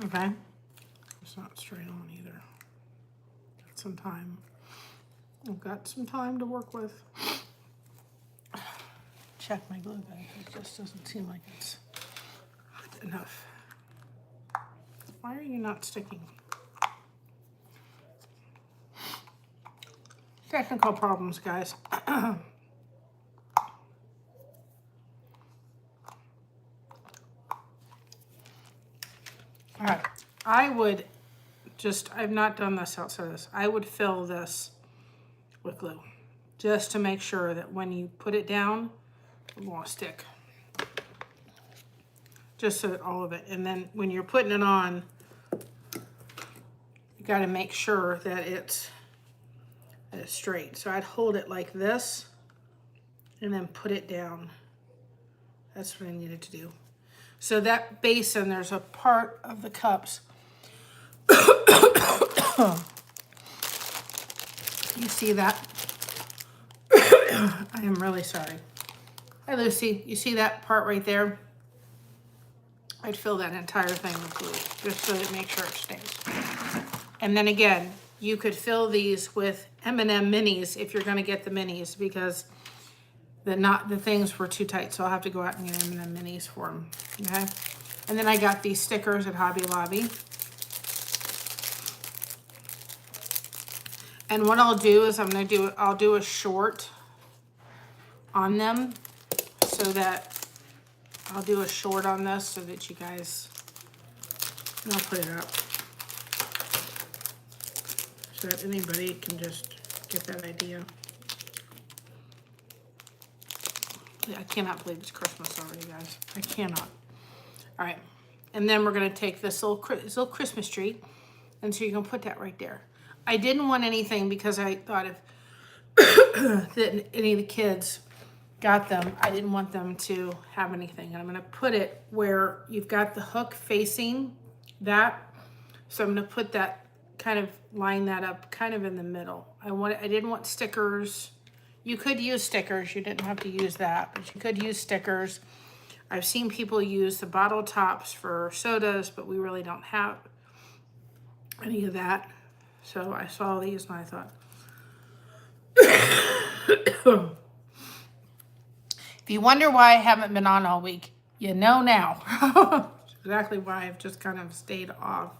Okay, it's not straight on either. Got some time. I've got some time to work with. Check my glue gun. It just doesn't seem like it's hot enough. Why are you not sticking? Technical problems, guys. All right, I would just, I've not done this outside of this. I would fill this with glue just to make sure that when you put it down, it won't stick. Just so that all of it, and then when you're putting it on, you got to make sure that it's straight. So I'd hold it like this and then put it down. That's what I needed to do. So that basin, there's a part of the cups. You see that? I am really sorry. Hi, Lucy. You see that part right there? I'd fill that entire thing with glue just so it makes sure it stays. And then again, you could fill these with M&M minis if you're going to get the minis, because the things were too tight, so I'll have to go out and get M&M minis for them. Okay. And then I got these stickers at Hobby Lobby. And what I'll do is I'll do a short on them, so that I'll do a short on this so that you guys, and I'll put it up so that anybody can just get that idea. I cannot believe it's Christmas already, guys. I cannot. All right, and then we're gonna take this little Christmas tree, and so you can put that right there. I didn't want anything because I thought if that any of the kids got them, I didn't want them to have anything. And I'm gonna put it where you've got the hook facing that. So I'm gonna put that, kind of line that up kind of in the middle. I didn't want stickers. You could use stickers, you didn't have to use that, but you could use stickers. I've seen people use the bottle tops for sodas, but we really don't have any of that. So I saw these and I thought, if you wonder why I haven't been on all week, you know now. That's exactly why I've just kind of stayed off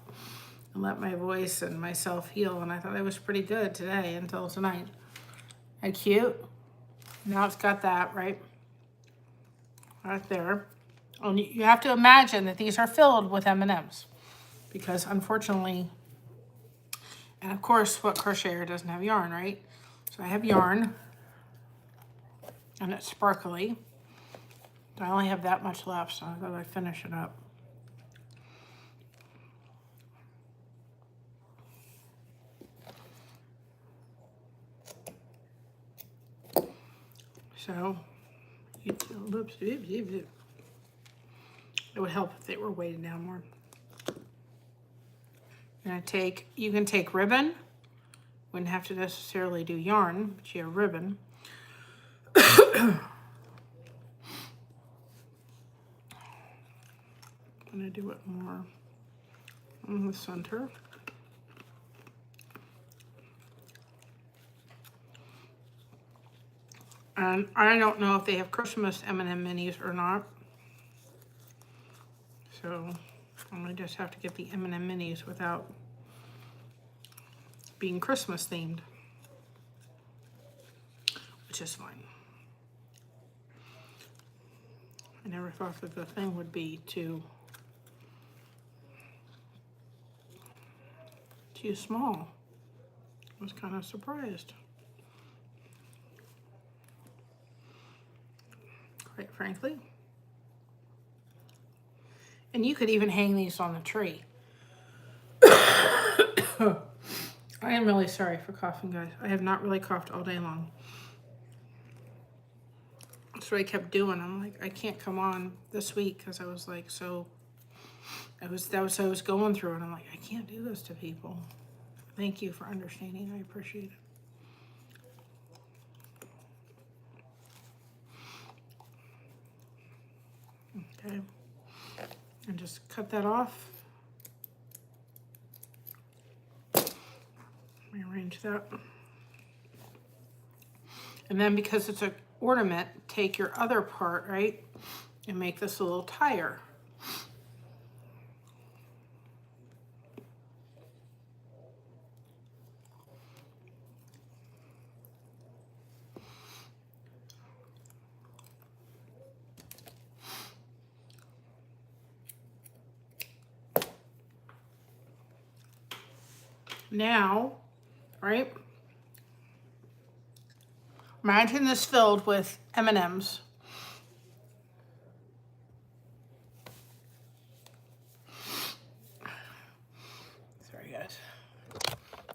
and let my voice and myself heal. And I thought I was pretty good today until tonight. Isn't that cute? Now it's got that right there. And you have to imagine that these are filled with M&Ms, because unfortunately, and of course, what crocheter doesn't have yarn, right? So I have yarn, and it's sparkly. I only have that much left, so I thought I'd finish it up. So, oops, it would help if they were weighted down more. You can take ribbon. Wouldn't have to necessarily do yarn, but you have ribbon. I'm gonna do it more in the center. And I don't know if they have Christmas M&M minis or not. So I might just have to get the M&M minis without being Christmas themed, which is fine. I never thought that the thing would be too small. I was kind of surprised, quite frankly. And you could even hang these on the tree. I am really sorry for coughing, guys. I have not really coughed all day long. That's what I kept doing. I'm like, I can't come on this week because I was like, that was what I was going through, and I'm like, I can't do this to people. Thank you for understanding. I appreciate it. Okay. And just cut that off. Rearrange that. And then because it's an ornament, take your other part, right, and make this a little tire. Now, right, imagine this filled with M&Ms. Sorry, guys.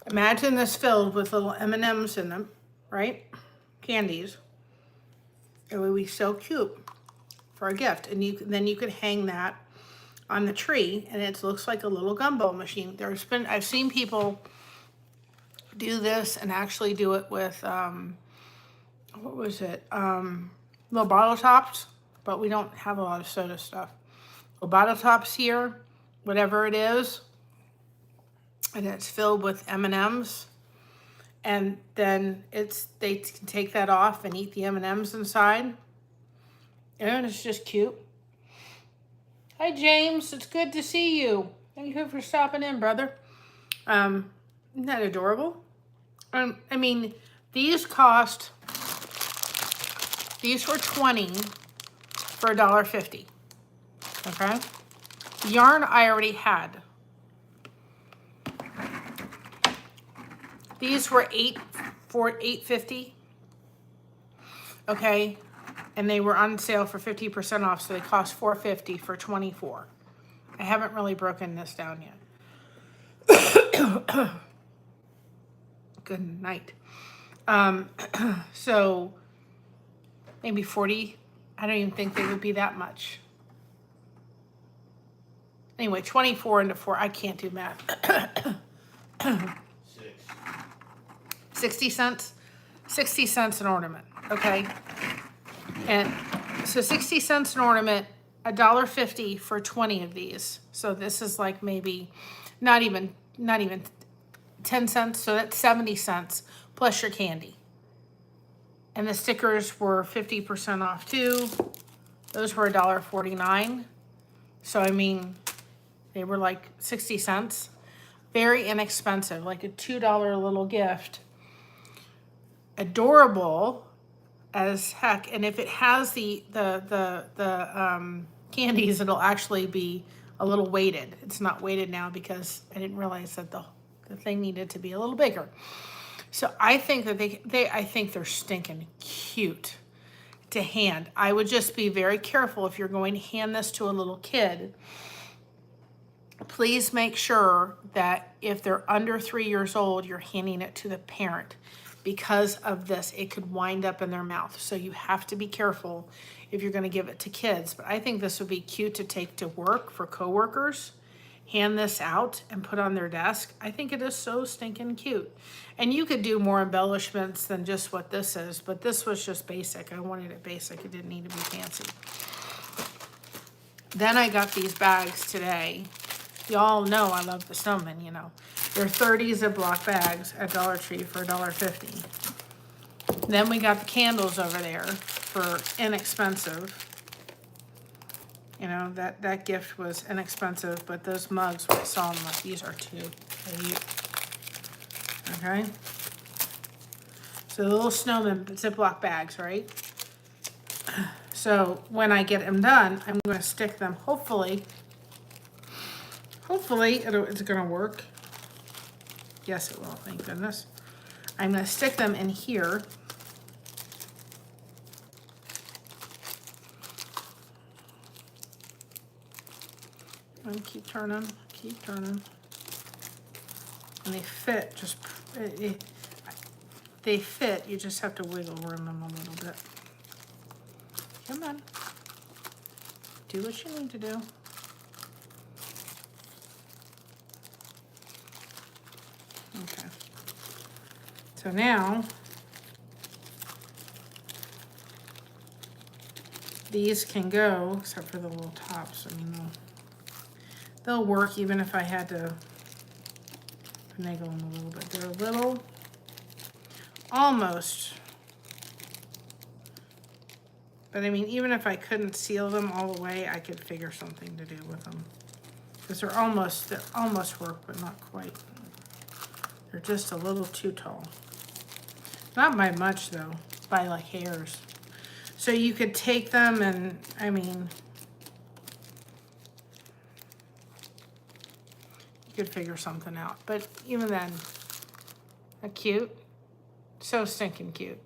Imagine this filled with little M&Ms in them, right? Candies. It would be so cute for a gift. And then you could hang that on the tree, and it looks like a little gumball machine. I've seen people do this and actually do it with what was it? Little bottle tops, but we don't have a lot of soda stuff. Little bottle tops here, whatever it is, and it's filled with M&Ms, and then they can take that off and eat the M&Ms inside, and it's just cute. Hi, James. It's good to see you. Thank you for stopping in, brother. Isn't that adorable? I mean, these were $20 for $1.50. Okay? The yarn I already had. These were $8.50. Okay? And they were on sale for 50% off, so they cost $4.50 for 24. I haven't really broken this down yet. Good night. So maybe 40. I don't even think they would be that much. Anyway, 24 into 4. I can't do math. 60 cents. 60 cents an ornament. Okay. And so 60 cents an ornament, $1.50 for 20 of these. So this is like maybe not even 10 cents. So that's 70 cents plus your candy. And the stickers were 50% off too. Those were $1.49. So I mean, they were like 60 cents. Very inexpensive, like a $2 little gift. Adorable as heck, and if it has the candies, it'll actually be a little weighted. It's not weighted now because I didn't realize that the thing needed to be a little bigger. So I think that I think they're stinking cute to hand. I would just be very careful if you're going to hand this to a little kid. Please make sure that if they're under 3 years old, you're handing it to the parent. Because of this, it could wind up in their mouth. So you have to be careful if you're going to give it to kids. But I think this would be cute to take to work for coworkers. Hand this out and put on their desk. I think it is so stinking cute. And you could do more embellishments than just what this is. But this was just basic. I wanted it basic. It didn't need to be fancy. Then I got these bags today. Y'all know I love the snowmen, you know. They're 30 Ziploc bags at Dollar Tree for $1.50. Then we got the candles over there for inexpensive. You know, that gift was inexpensive, but those mugs, I saw them, like, these are too. Okay? So the little snowman Ziploc bags, right? So when I get them done, I'm going to stick them, hopefully it's going to work. Yes, it will, thank goodness. I'm going to stick them in here. And keep turning. And they fit, they fit, you just have to wiggle room them a little bit. Come on. Do what you need to do. Okay. So now, these can go, except for the little tops. I mean, they'll work even if I had to finagle them a little bit. They're a little, almost. But I mean, even if I couldn't seal them all the way, I could figure something to do with them. Because they almost work, but not quite. They're just a little too tall. Not by much though, by like hairs. So you could take them and, I mean, you could figure something out. But even then, cute. So stinking cute.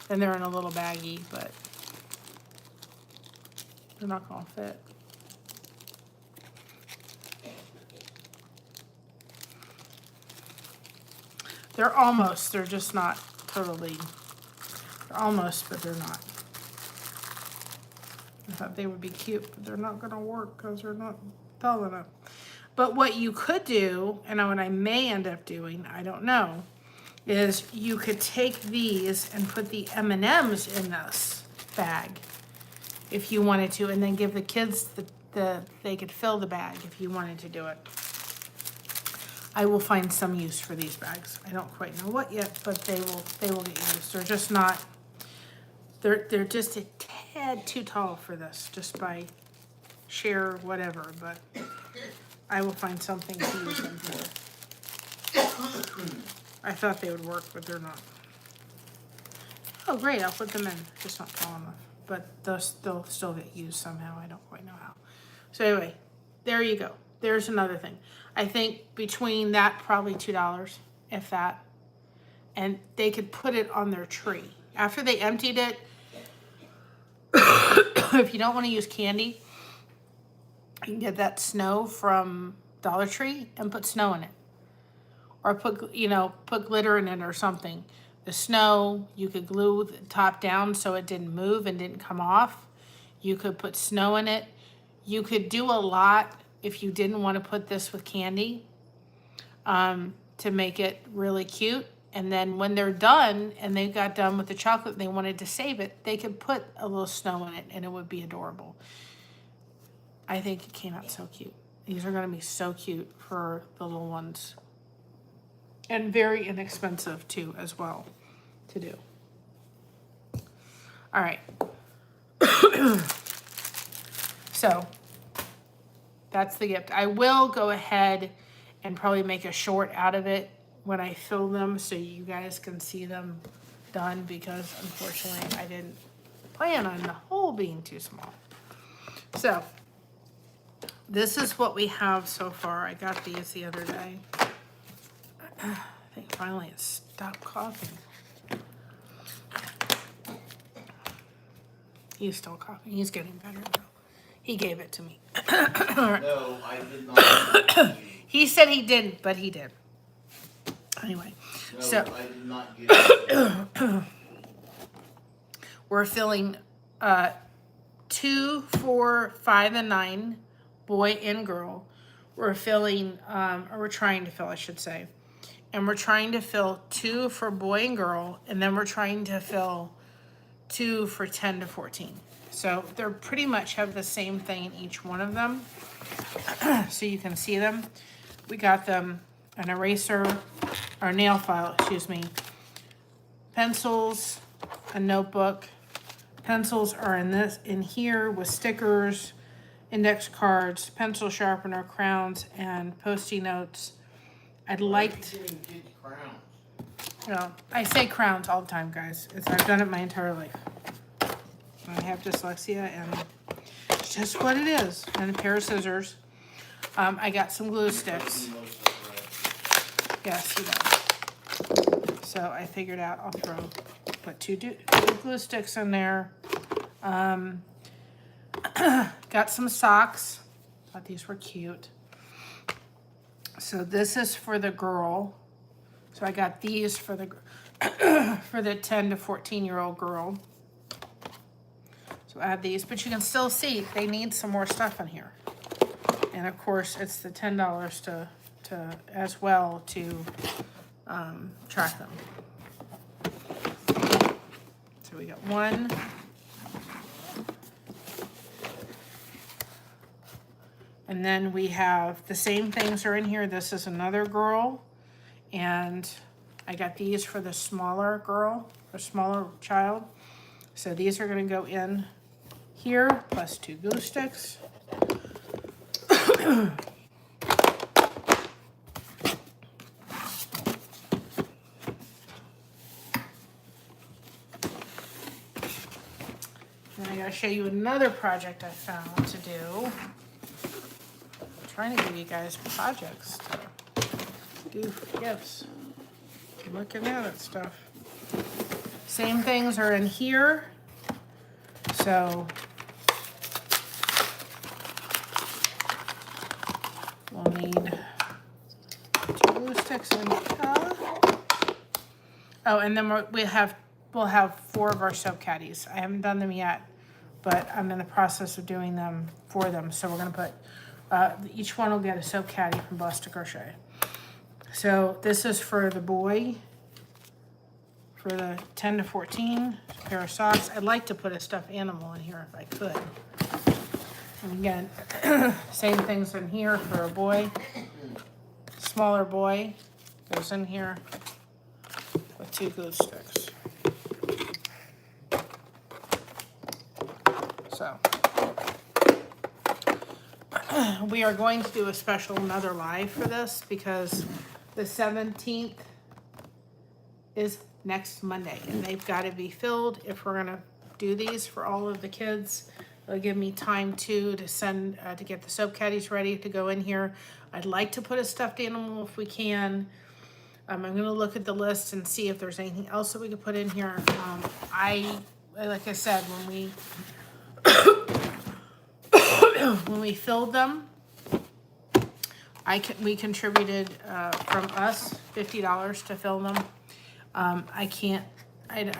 And they're in a little baggie, but they're not gonna fit. They're just not totally, they're almost, but they're not. I thought they would be cute, but they're not gonna work because they're not tall enough. But what you could do, and what I may end up doing, I don't know, is you could take these and put the M&Ms in this bag if you wanted to, and then give the kids they could fill the bag if you wanted to do it. I will find some use for these bags. I don't quite know what yet, but they will get used. They're just not, they're just a tad too tall for this, just by sheer whatever, but I will find something to use them for. I thought they would work, but they're not. Oh great, I'll put them in, just not tall enough. But they'll still get used somehow, I don't quite know how. So anyway, there you go. There's another thing. I think between that, probably $2, if that, and they could put it on their tree. After they emptied it, if you don't want to use candy, you can get that snow from Dollar Tree and put snow in it. Or put glitter in it or something. The snow, you could glue the top down so it didn't move and didn't come off. You could put snow in it. You could do a lot if you didn't want to put this with candy to make it really cute. And then when they're done and they got done with the chocolate and they wanted to save it, they could put a little snow in it and it would be adorable. I think it came out so cute. These are going to be so cute for the little ones. And very inexpensive too, as well, to do. All right. So that's the gift. I will go ahead and probably make a short out of it when I fill them so you guys can see them done, because unfortunately I didn't plan on the hole being too small. So this is what we have so far. I got these the other day. I think finally it stopped coughing. He's still coughing. He's getting better now. He gave it to me. No, I did not. He said he didn't, but he did. Anyway, No, so I did not get it. we're filling 2, 4, 5, and 9, boy and girl. We're filling, or we're trying to fill, I should say. And we're trying to fill 2 for boy and girl, and then we're trying to fill 2 for 10 to 14. So they're pretty much have the same thing in each one of them. So you can see them. We got them an eraser, or nail file, excuse me, pencils, a notebook. Pencils are in here with stickers, index cards, pencil sharpener, crowns, and Post-it notes. I'd like to, Getting kids crowns. you know, I say crowns all the time, guys. I've done it my entire life. I have dyslexia, and it's just what it is. And a pair of scissors. I got some glue sticks. Yes, he does. So I figured out I'll put two glue sticks in there. Got some socks. Thought these were cute. So this is for the girl. So I got these for the for the 10 to 14-year-old girl. So add these, but you can still see they need some more stuff in here. And of course, it's the $10 to as well to track them. So we got one. And then we have the same things are in here. This is another girl. And I got these for the smaller girl, or smaller child. So these are going to go in here, plus two glue sticks. And I gotta show you another project I found to do. I'm trying to give you guys projects to do for gifts. I'm looking at it stuff. Same things are in here. So we'll need two glue sticks and oh, and then we'll have 4 of our soap caddies. I haven't done them yet, but I'm in the process of doing them for them. So we're gonna put each one will get a soap caddy from Blessed to Crochet. So this is for the boy, for the 10 to 14, pair of socks. I'd like to put a stuffed animal in here if I could. And again, same things in here for a boy. Smaller boy goes in here with 2 glue sticks. So we are going to do a special another live for this because the 17th is next Monday and they've got to be filled if we're going to do these for all of the kids. It'll give me time to send to get the soap caddies ready to go in here. I'd like to put a stuffed animal if we can. I'm going to look at the list and see if there's anything else that we could put in here. Like I said, when we filled them, we contributed from us $50 to fill them. I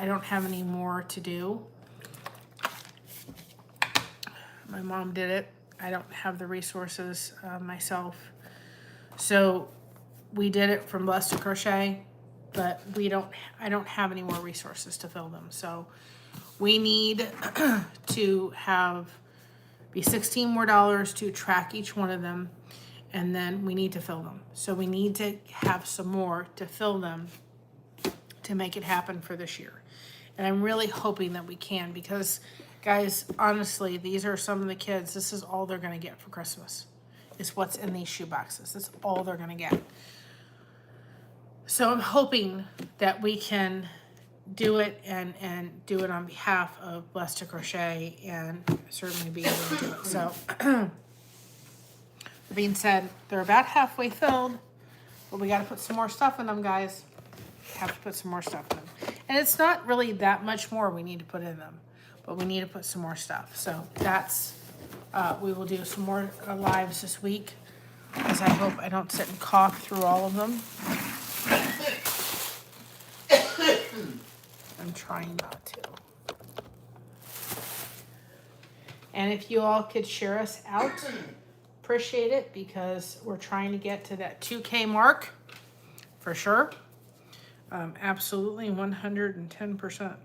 don't have any more to do. My mom did it. I don't have the resources myself. So we did it from Blessed to Crochet, but I don't have any more resources to fill them. So we need to be $16 more to track each one of them, and then we need to fill them. So we need to have some more to fill them to make it happen for this year. And I'm really hoping that we can because, guys, honestly, these are some of the kids. This is all they're going to get for Christmas. Is what's in these shoe boxes. That's all they're going to get. So I'm hoping that we can do it and do it on behalf of Blessed to Crochet and certainly be able to do it. So, that being said, they're about halfway filled, but we got to put some more stuff in them, guys. Have to put some more stuff in them. And it's not really that much more we need to put in them, but we need to put some more stuff. So that's, we will do some more lives this week, because I hope I don't sit and cough through all of them. I'm trying not to. And if you all could share us out, appreciate it, because we're trying to get to that 2K mark for sure. Absolutely 110%.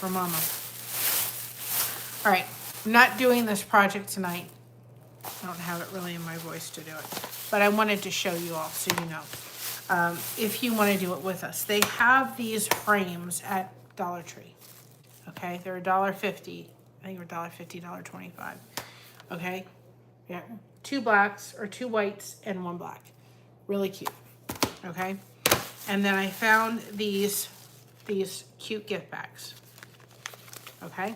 for Mama. All right, I'm not doing this project tonight. I don't have it really in my voice to do it, but I wanted to show you all so you know. If you want to do it with us, they have these frames at Dollar Tree. Okay, they're $1.50. I think they're $1.50, $1.25. Okay, yeah, 2 blacks or 2 whites and 1 black. Really cute. Okay, and then I found these cute gift bags. Okay.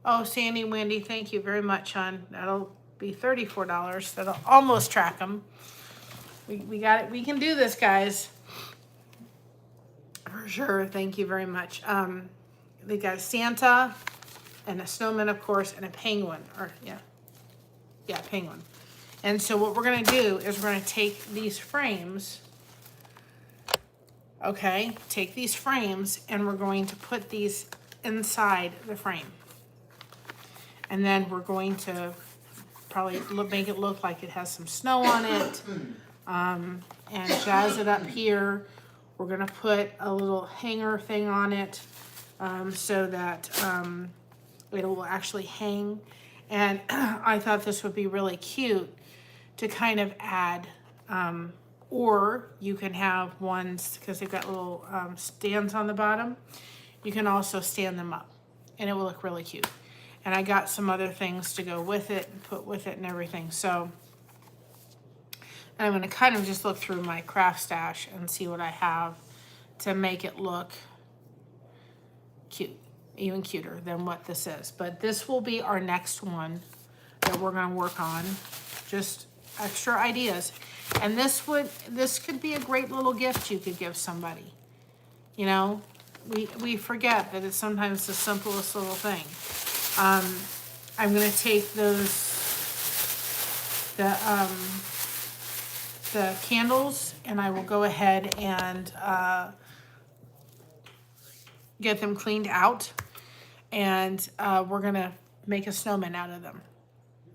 Oh, Sandy, Wendy, thank you very much, hon. That'll be $34. That'll almost track them. We got it. We can do this, guys. For sure. Thank you very much. They got Santa and a snowman, of course, and a penguin. Or yeah, penguin. And so what we're gonna do is we're gonna take these frames. Okay, take these frames and we're going to put these inside the frame. And then we're going to probably make it look like it has some snow on it, and jazz it up here. We're gonna put a little hanger thing on it, so that it will actually hang. And I thought this would be really cute to kind of add, or you can have ones, because they've got little stands on the bottom. You can also stand them up and it will look really cute. And I got some other things to go with it and put with it and everything. So I'm going to kind of just look through my craft stash and see what I have to make it look cute, even cuter than what this is. But this will be our next one that we're going to work on. Just extra ideas. And this could be a great little gift you could give somebody. You know, we forget that it's sometimes the simplest little thing. I'm gonna take the candles, and I will go ahead and get them cleaned out, and we're gonna make a snowman out of them.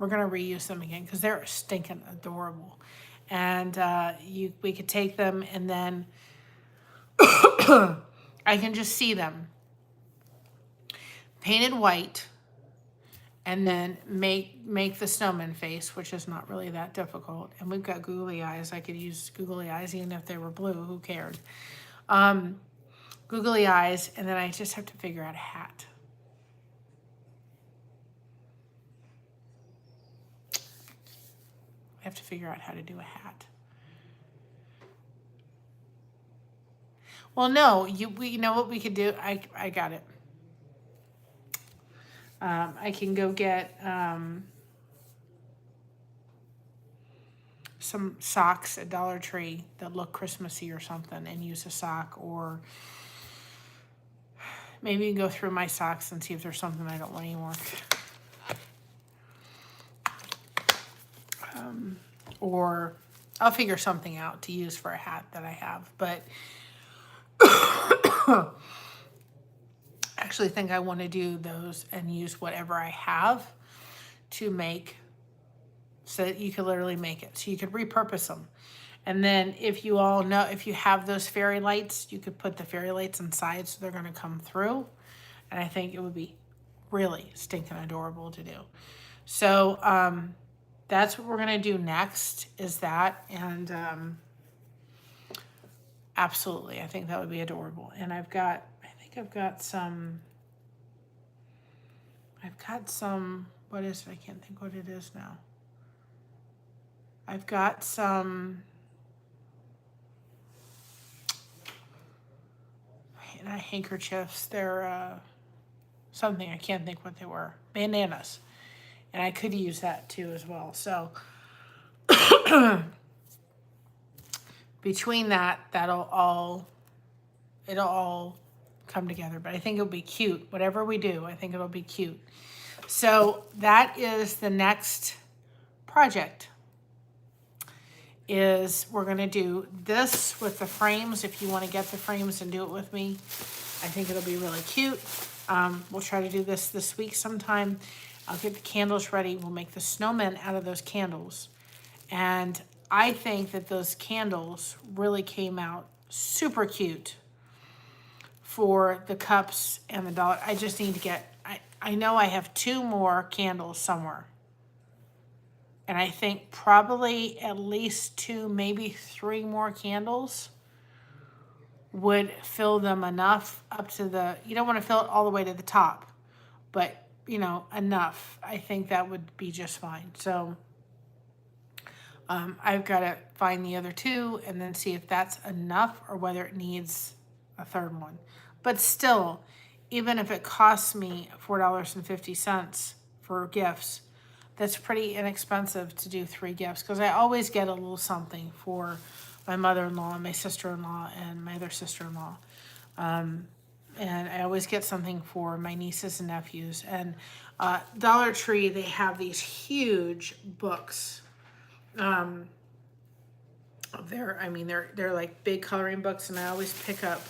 We're gonna reuse them again because they're stinking adorable. And we could take them, and then I can just see them painted white, and then make the snowman face, which is not really that difficult. And we've got googly eyes. I could use googly eyes even if they were blue. Who cared? Googly eyes, and then I just have to figure out a hat. I have to figure out how to do a hat. Well, no, you know what we could do? I got it. I can go get some socks at Dollar Tree that look Christmassy or something and use a sock, or maybe go through my socks and see if there's something I don't want anymore. Or I'll figure something out to use for a hat that I have, but I actually think I want to do those and use whatever I have to make, so that you could literally make it. So you could repurpose them. And then if you all know, if you have those fairy lights, you could put the fairy lights inside so they're going to come through. And I think it would be really stinking adorable to do. So that's what we're going to do next, is that. And absolutely, I think that would be adorable. And I've got some, what is it? I can't think what it is now. I've got some handkerchiefs. They're something, I can't think what they were. Bandanas. And I could use that too as well. So between that, it'll all come together. But I think it'll be cute. Whatever we do, I think it'll be cute. So that is the next project. Is we're going to do this with the frames. If you want to get the frames and do it with me, I think it'll be really cute. We'll try to do this week sometime. I'll get the candles ready. We'll make the snowmen out of those candles. And I think that those candles really came out super cute for the cups and the dollar. I just need to get, I know I have 2 more candles somewhere. And I think probably at least 2, maybe 3 more candles would fill them enough up to the, you don't want to fill it all the way to the top, but you know, enough. I think that would be just fine. So I've got to find the other 2 and then see if that's enough or whether it needs a 3rd one. But still, even if it costs me $4.50 for gifts, that's pretty inexpensive to do 3 gifts, because I always get a little something for my mother-in-law and my sister-in-law and my other sister-in-law. And I always get something for my nieces and nephews. And Dollar Tree, they have these huge books. They're like big coloring books, and I always pick up,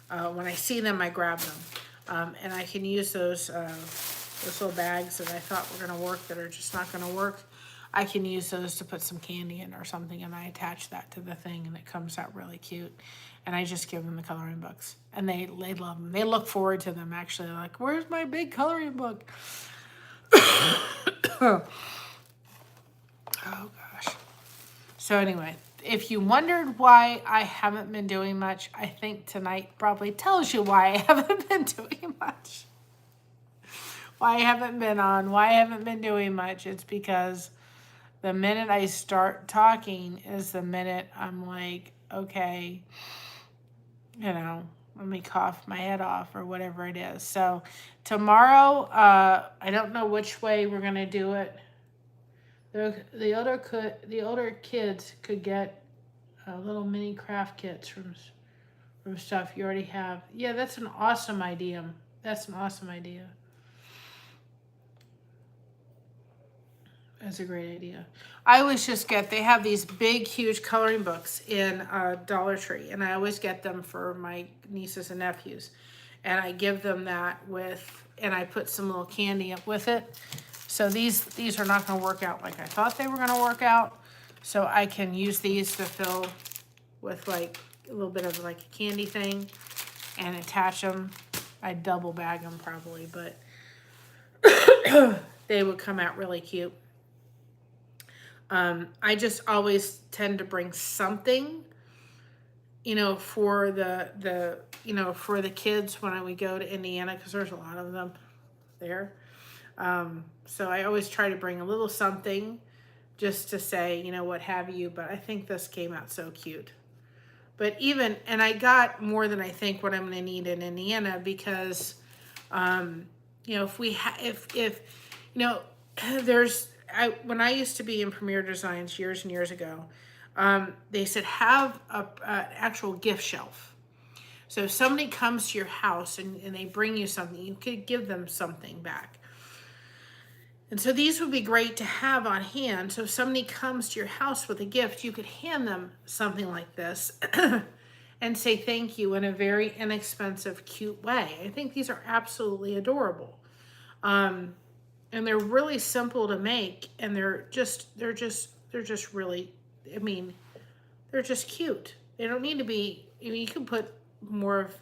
when I see them, I grab them. And I can use those little bags that I thought were gonna work that are just not gonna work. I can use those to put some candy in or something, and I attach that to the thing, and it comes out really cute. And I just give them the coloring books, and they love them. They look forward to them, actually. They're like, where's my big coloring book? Oh gosh. So anyway, if you wondered why I haven't been doing much, I think tonight probably tells you why I haven't been doing much. Why I haven't been on, why I haven't been doing much. It's because the minute I start talking is the minute I'm like, okay, you know, let me cough my head off or whatever it is. So tomorrow, I don't know which way we're going to do it. The older kids could get little mini craft kits from stuff you already have. Yeah, that's an awesome idea. That's an awesome idea. That's a great idea. I always just they have these big, huge coloring books in Dollar Tree, and I always get them for my nieces and nephews. And I give them that and I put some little candy up with it. So these are not going to work out like I thought they were going to work out. So I can use these to fill with like a little bit of like a candy thing and attach them. I double bag them probably, but they would come out really cute. I just always tend to bring something, you know, for for the kids when we go to Indiana, because there's a lot of them there. So I always try to bring a little something just to say, you know, what have you. But I think this came out so cute. But and I got more than I think what I'm going to need in Indiana, because, you know, when I used to be in Premier Designs years and years ago, they said have an actual gift shelf. So if somebody comes to your house and they bring you something, you could give them something back. And so these would be great to have on hand. So if somebody comes to your house with a gift, you could hand them something like this and say thank you in a very inexpensive, cute way. I think these are absolutely adorable. And they're really simple to make, and they're just really, I mean, they're just cute. They don't need to be, I mean, you can put more of,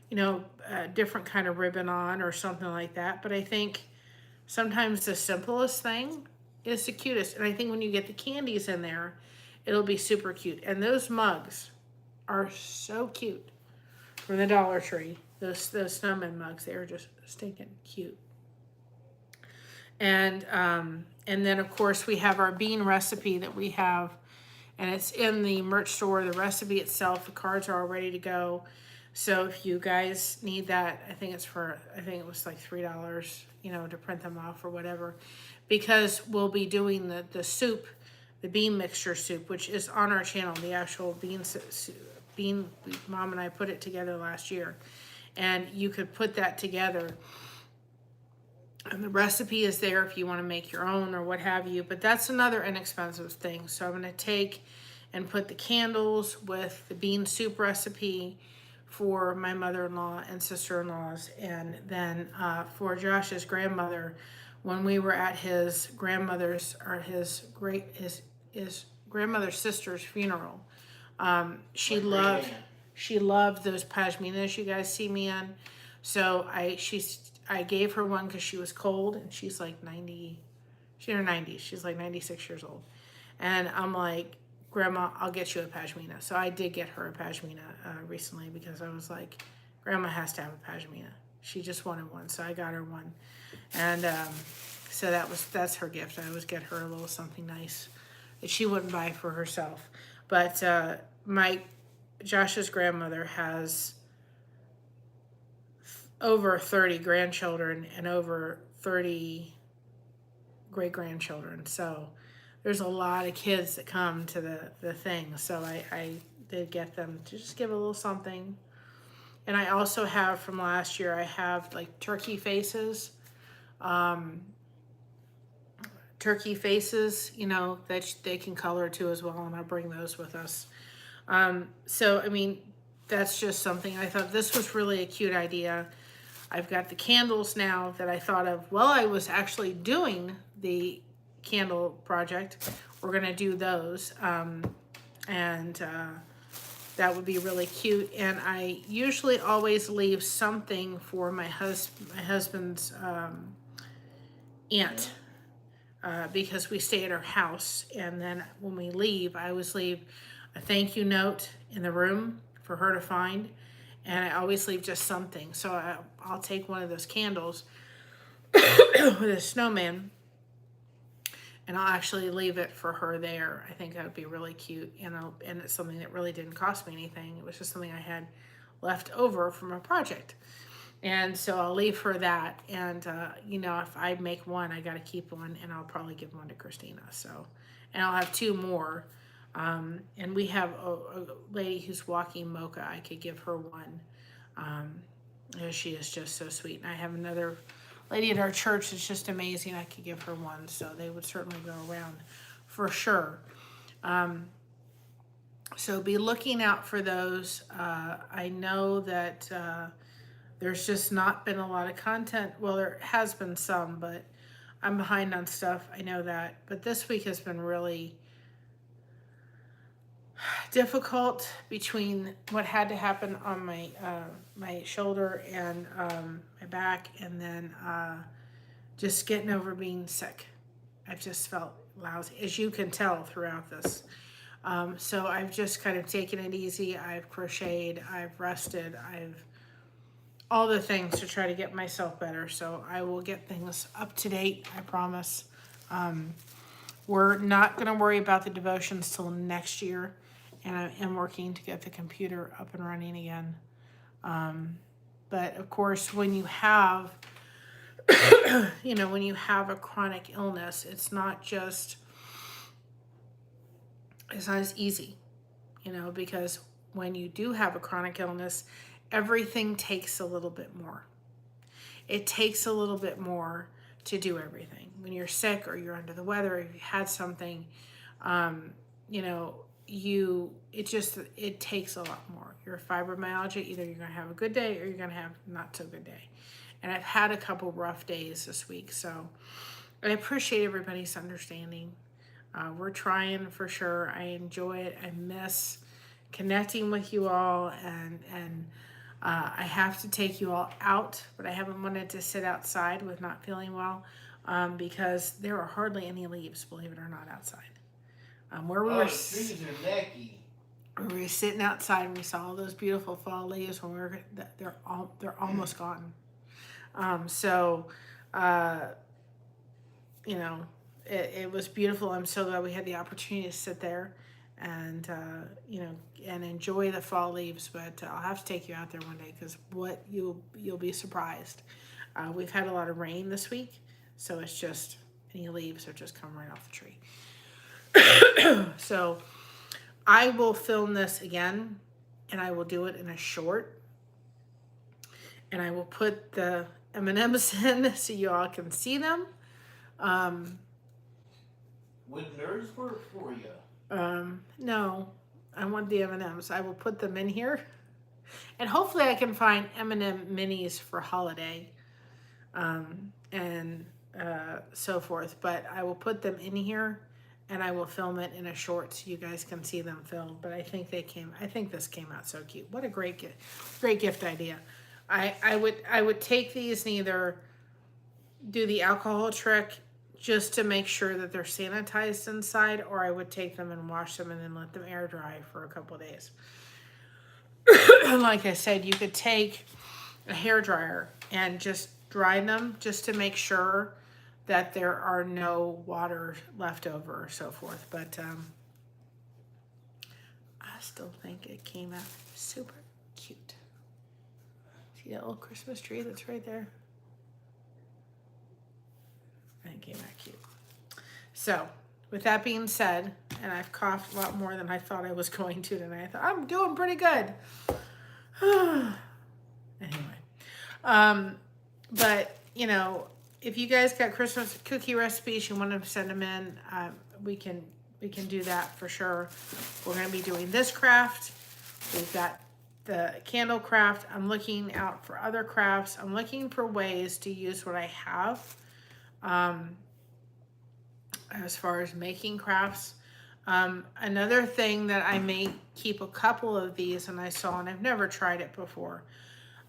you know, a different kind of ribbon on or something like that. But I think sometimes the simplest thing is the cutest. And I think when you get the candies in there, it'll be super cute. And those mugs are so cute from the Dollar Tree. Those snowman mugs, they are just stinking cute. And then of course we have our bean recipe that we have, and it's in the merch store. The recipe itself, the cards are all ready to go. So if you guys need that, I think it was like $3, you know, to print them off or whatever, because we'll be doing the soup, the bean mixture soup, which is on our channel. The actual bean, Mom and I put it together last year, and you could put that together. And the recipe is there if you want to make your own or what have you. But that's another inexpensive thing. So I'm going to take and put the candles with the bean soup recipe for my mother-in-law and sister-in-laws. And then for Josh's grandmother, when we were at his grandmother's or his grandmother's sister's funeral, she She loved those pashminas you guys see me in. So I gave her one because she was cold, and she's like 90, she's in her 90s. She's like 96 years old. And I'm like, Grandma, I'll get you a pashmina. So I did get her a pashmina recently because I was like, Grandma has to have a pashmina. She just wanted one, so I got her one. And so that's her gift. I always get her a little something nice that she wouldn't buy for herself. But Josh's grandmother has over 30 grandchildren and over 30 great-grandchildren. So there's a lot of kids that come to the thing. So I did get them to just give a little something. And I also have from last year, I have like turkey faces, you know, that they can color too as well. And I'll bring those with us. So, I mean, that's just something I thought this was really a cute idea. I've got the candles now that I thought of while I was actually doing the candle project. We're going to do those. That would be really cute. And I usually always leave something for my husband's aunt because we stay at her house. And then when we leave, I always leave a thank you note in the room for her to find. And I always leave just something. So I'll take one of those candles with a snowman, and I'll actually leave it for her there. I think that would be really cute. And it's something that really didn't cost me anything. It was just something I had left over from a project. And so I'll leave her that. And, you know, if I make one, I got to keep one, and I'll probably give one to Christina. So, and I'll have two more. And we have a lady who's walking Mocha. I could give her one. She is just so sweet. And I have another lady at our church that's just amazing. I could give her one. So they would certainly go around for sure. So be looking out for those. I know that there's just not been a lot of content. Well, there has been some, but I'm behind on stuff. I know that. But this week has been really difficult between what had to happen on my my shoulder and my back, and then just getting over being sick. I've just felt lousy, as you can tell throughout this. So I've just kind of taken it easy. I've crocheted, I've rested, I've all the things to try to get myself better. So I will get things up to date, I promise. We're not going to worry about the devotions till next year. And I am working to get the computer up and running again. But of course, when you have, you know, when you have a chronic illness, it's not as easy, you know, because when you do have a chronic illness, everything takes a little bit more. It takes a little bit more to do everything. When you're sick or you're under the weather, or if you had something, you know, it takes a lot more. You're fibromyalgia, either you're going to have a good day or you're going to have not so good day. And I've had a couple rough days this week, so I appreciate everybody's understanding. We're trying for sure. I enjoy it. I miss connecting with you all, and I have to take you all out, but I haven't wanted to sit outside with not feeling well because there are hardly any leaves, believe it or not, outside. Where we were, the trees are necky. we were sitting outside and we saw all those beautiful fall leaves when they're almost gone. You know, it was beautiful. I'm so glad we had the opportunity to sit there and you know, and enjoy the fall leaves. But I'll have to take you out there one day because you'll be surprised. We've had a lot of rain this week, so it's just any leaves are just coming right off the tree. So I will film this again, and I will do it in a short, and I will put the M&Ms in so you all can see them. Would nerds work for you? No, I want the M&Ms. I will put them in here, and hopefully I can find M&M minis for holiday, and so forth. But I will put them in here. and I will film it in a short so you guys can see them filmed. But I think this came out so cute. What a great gift idea. I would take these and either do the alcohol trick just to make sure that they're sanitized inside, or I would take them and wash them and then let them air dry for a couple of days. Like I said, you could take a hair dryer and just dry them just to make sure that there are no water left over or so forth. But I still think it came out super cute. See that little Christmas tree that's right there? I think it came out cute. So, with that being said, and I've coughed a lot more than I thought I was going to tonight. I thought, I'm doing pretty good. Anyway. But, you know, if you guys got Christmas cookie recipes, you want to send them in, we can do that for sure. We're going to be doing this craft. We've got the candle craft. I'm looking out for other crafts. I'm looking for ways to use what I have as far as making crafts. Another thing that I may keep a couple of these, and I saw, and I've never tried it before.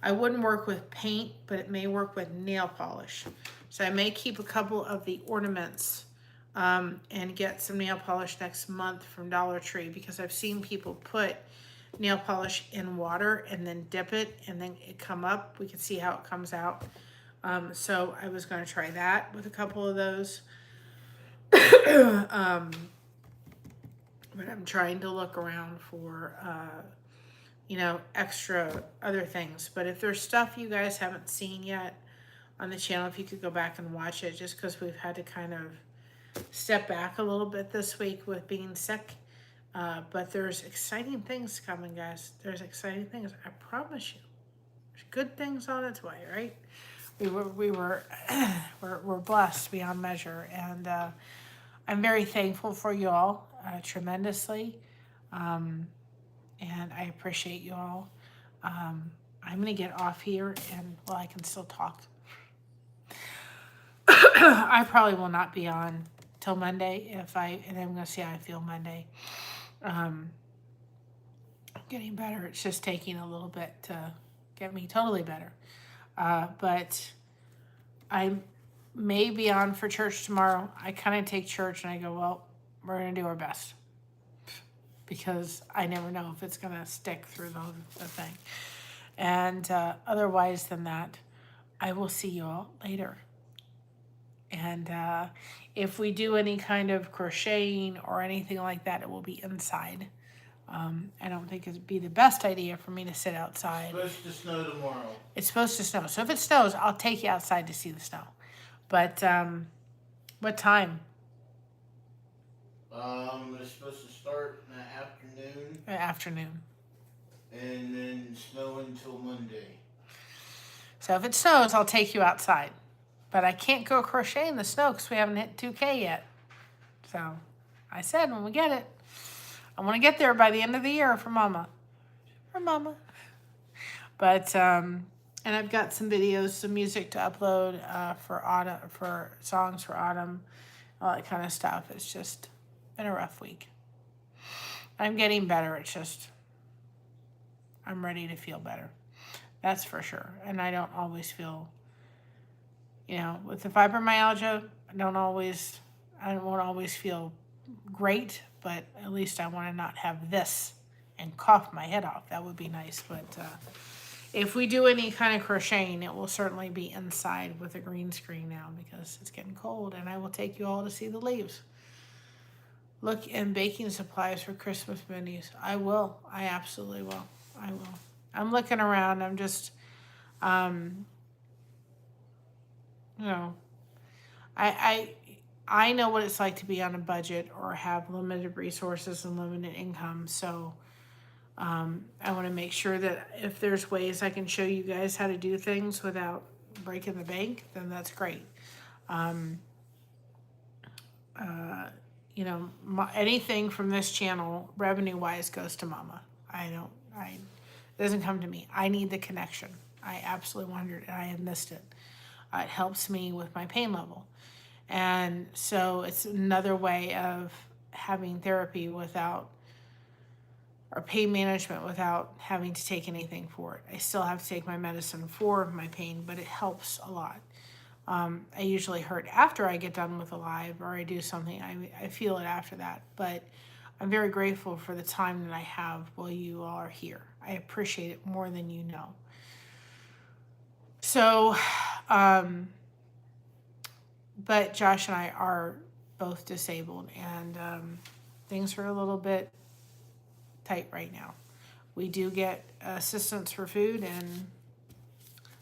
I wouldn't work with paint, but it may work with nail polish. So I may keep a couple of the ornaments and get some nail polish next month from Dollar Tree, because I've seen people put nail polish in water and then dip it and then it come up. We can see how it comes out. So I was going to try that with a couple of those. But I'm trying to look around for you know, extra other things. But if there's stuff you guys haven't seen yet on the channel, if you could go back and watch it, just because we've had to kind of step back a little bit this week with being sick. But there's exciting things coming, guys. There's exciting things. I promise you. There's good things on its way, right? We're blessed beyond measure. And I'm very thankful for you all tremendously. And I appreciate you all. I'm going to get off here and, well, I can still talk. I probably will not be on till Monday and I'm going to see how I feel Monday. I'm getting better. It's just taking a little bit to get me totally better. But I may be on for church tomorrow. I kind of take church and I go, well, we're going to do our best. Because I never know if it's going to stick through the thing. And otherwise than that, I will see you all later. And if we do any kind of crocheting or anything like that, it will be inside. I don't think it'd be the best idea for me to sit outside. It's supposed to snow tomorrow. It's supposed to snow. So if it snows, I'll take you outside to see the snow. But what time? It's supposed to start in the afternoon. Afternoon. And then snow until Monday. So if it snows, I'll take you outside. But I can't go crochet in the snow because we haven't hit 2K yet. So I said when we get it, I want to get there by the end of the year for Mama. For Mama. But, and I've got some videos, some music to upload for autumn, for songs for autumn, all that kind of stuff. It's just been a rough week. I'm getting better. It's just, I'm ready to feel better. That's for sure. And I don't always feel, you know, with the fibromyalgia, I won't always feel great, but at least I want to not have this and cough my head off. That would be nice. But if we do any kind of crocheting, it will certainly be inside with a green screen now because it's getting cold, and I will take you all to see the leaves. Look in baking supplies for Christmas minis. I will. I absolutely will. I will. I'm looking around. I'm just, you know, I know what it's like to be on a budget or have limited resources and limited income. So I want to make sure that if there's ways I can show you guys how to do things without breaking the bank, then that's great. You know, anything from this channel, revenue-wise, goes to Mama. It doesn't come to me. I need the connection. I absolutely wondered, and I have missed it. It helps me with my pain level. And so it's another way of having therapy without, or pain management without having to take anything for it. I still have to take my medicine for my pain, but it helps a lot. I usually hurt after I get done with a live or I do something. I feel it after that, but I'm very grateful for the time that I have while you all are here. I appreciate it more than you know. So, but Josh and I are both disabled, and things are a little bit tight right now. We do get assistance for food, and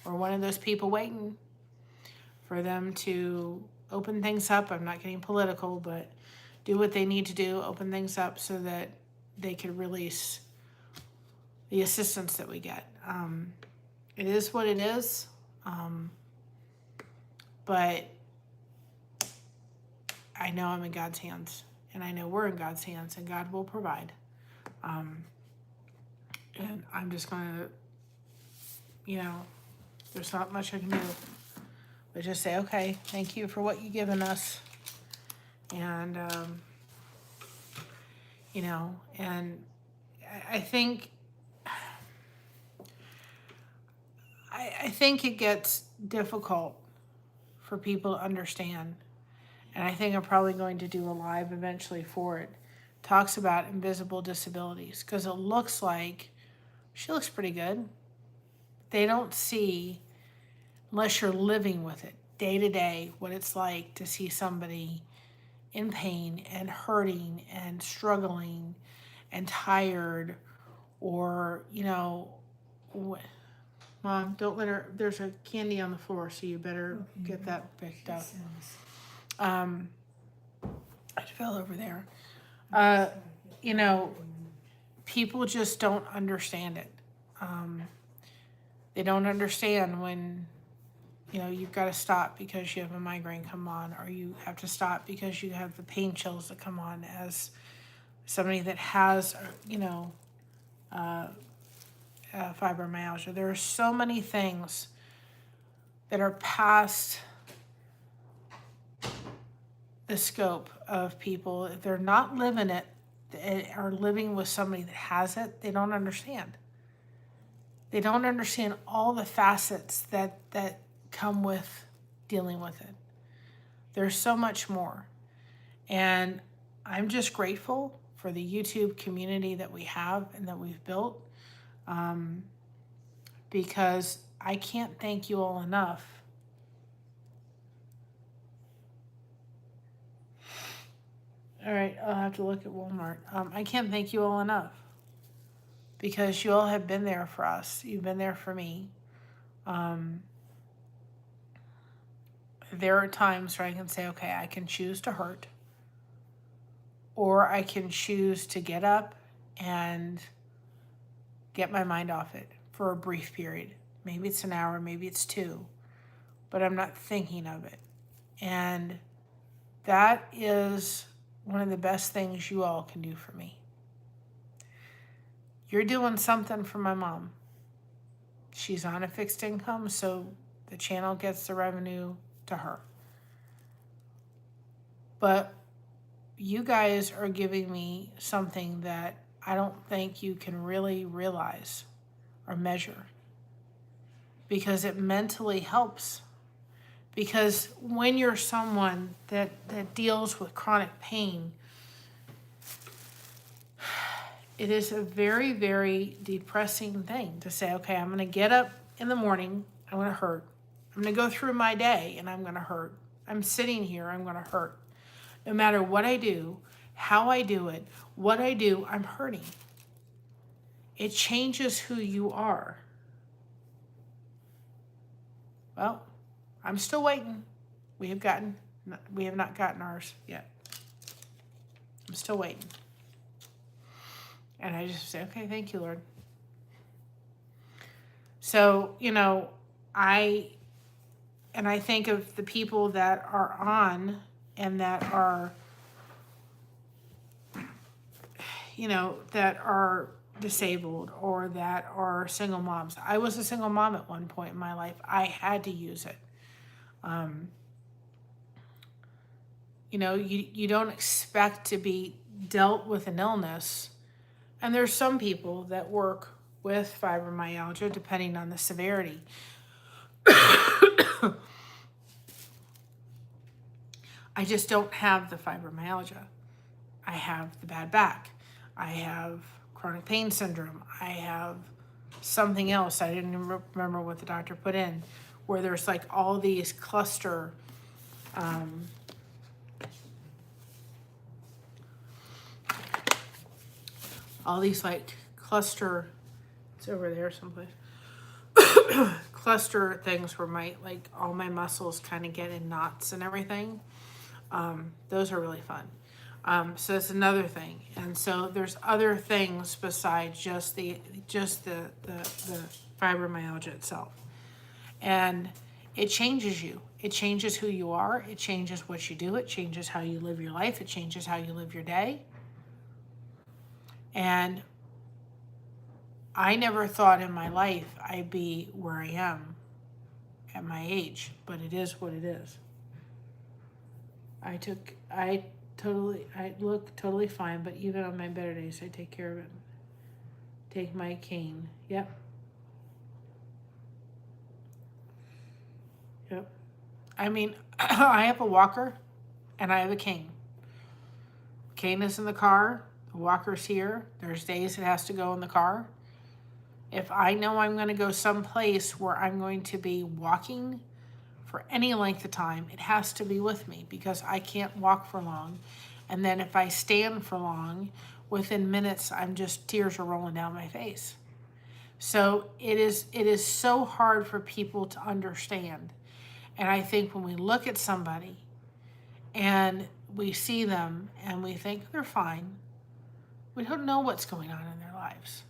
we're one of those people waiting for them to open things up. I'm not getting political, but do what they need to do, open things up so that they can release the assistance that we get. It is what it is, but I know I'm in God's hands, and I know we're in God's hands, and God will provide. And I'm just gonna, there's not much I can do, but just say, okay, thank you for what you've given us. And, and I think, I think it gets difficult for people to understand. And I think I'm probably going to do a live eventually for it. Talks about invisible disabilities, because it looks like she looks pretty good. They don't see, unless you're living with it day to day, what it's like to see somebody in pain and hurting and struggling and tired, or, Mom, don't let her, there's a candy on the floor, so you better get that picked up. It fell over there. People just don't understand it. They don't understand when, you've got to stop because you have a migraine come on, or you have to stop because you have the pain chills that come on as somebody that has, fibromyalgia. There are so many things that are past the scope of people. If they're not living it, or living with somebody that has it, they don't understand. They don't understand all the facets that come with dealing with it. There's so much more. And I'm just grateful for the YouTube community that we have and that we've built, because I can't thank you all enough. All right, I'll have to look at Walmart. I can't thank you all enough, because you all have been there for us. You've been there for me. There are times where I can say, okay, I can choose to hurt, or I can choose to get up and get my mind off it for a brief period. Maybe it's an hour, maybe it's 2, but I'm not thinking of it. And that is one of the best things you all can do for me. You're doing something for my mom. She's on a fixed income, so the channel gets the revenue to her. But you guys are giving me something that I don't think you can really realize or measure, because it mentally helps. Because when you're someone that deals with chronic pain, it is a very, very depressing thing to say, okay, I'm going to get up in the morning, I'm going to hurt. I'm going to go through my day and I'm going to hurt. I'm sitting here, I'm going to hurt. No matter what I do, how I do it, what I do, I'm hurting. It changes who you are. Well, I'm still waiting. We have not gotten ours yet. I'm still waiting. And I just say, okay, thank you, Lord. So, I think of the people that are on and that are, that are disabled or that are single moms. I was a single mom at one point in my life. I had to use it. you don't expect to be dealt with an illness. And there's some people that work with fibromyalgia depending on the severity. I just don't have the fibromyalgia. I have the bad back. I have chronic pain syndrome. I have something else. I didn't even remember what the doctor put in, where there's like all these cluster, it's over there someplace, cluster things where all my muscles kind of get in knots and everything. Those are really fun. So that's another thing. And so there's other things besides just the fibromyalgia itself. And it changes you. It changes who you are. It changes what you do. It changes how you live your life. It changes how you live your day. And I never thought in my life I'd be where I am at my age, but it is what it is. I look totally fine, but even on my better days, I take care of it. Take my cane. Yep. I mean, I have a walker and I have a cane. Cane is in the car. The walker's here. There's days it has to go in the car. If I know I'm going to go someplace where I'm going to be walking for any length of time, it has to be with me because I can't walk for long. And then if I stand for long, within minutes, tears are rolling down my face. So it is so hard for people to understand. And I think when we look at somebody and we see them and we think they're fine, we don't know what's going on in their lives.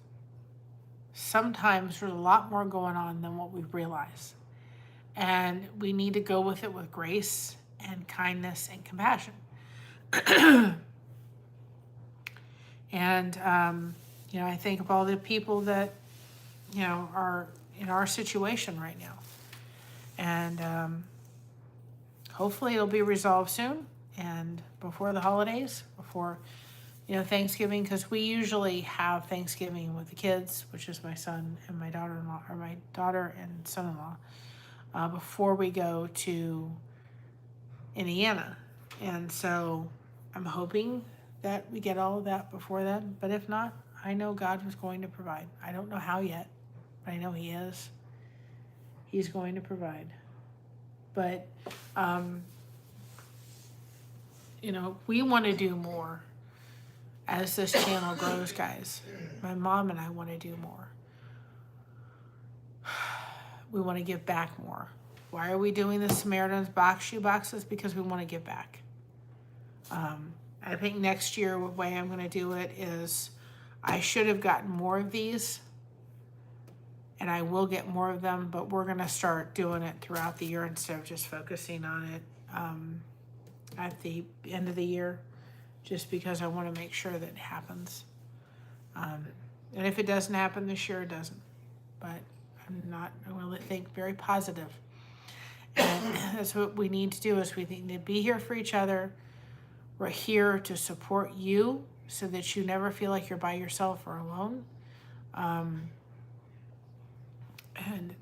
Sometimes there's a lot more going on than what we realize. And we need to go with it with grace and kindness and compassion. And, I think of all the people that, are in our situation right now. And hopefully it'll be resolved soon and before the holidays, before, Thanksgiving, because we usually have Thanksgiving with the kids, which is my son and my daughter-in-law, or my daughter and son-in-law, before we go to Indiana. And so I'm hoping that we get all of that before then. But if not, I know God was going to provide. I don't know how yet, but I know He is. He's going to provide. But, we want to do more as this channel grows, guys. My mom and I want to do more. We want to give back more. Why are we doing the Samaritan's shoe boxes? Because we want to give back. I think next year, the way I'm going to do it is I should have gotten more of these, and I will get more of them, but we're going to start doing it throughout the year instead of just focusing on it at the end of the year, just because I want to make sure that it happens. And if it doesn't happen this year, it doesn't. But I'm going to think very positive. And that's what we need to do, is we need to be here for each other. We're here to support you so that you never feel like you're by yourself or alone. And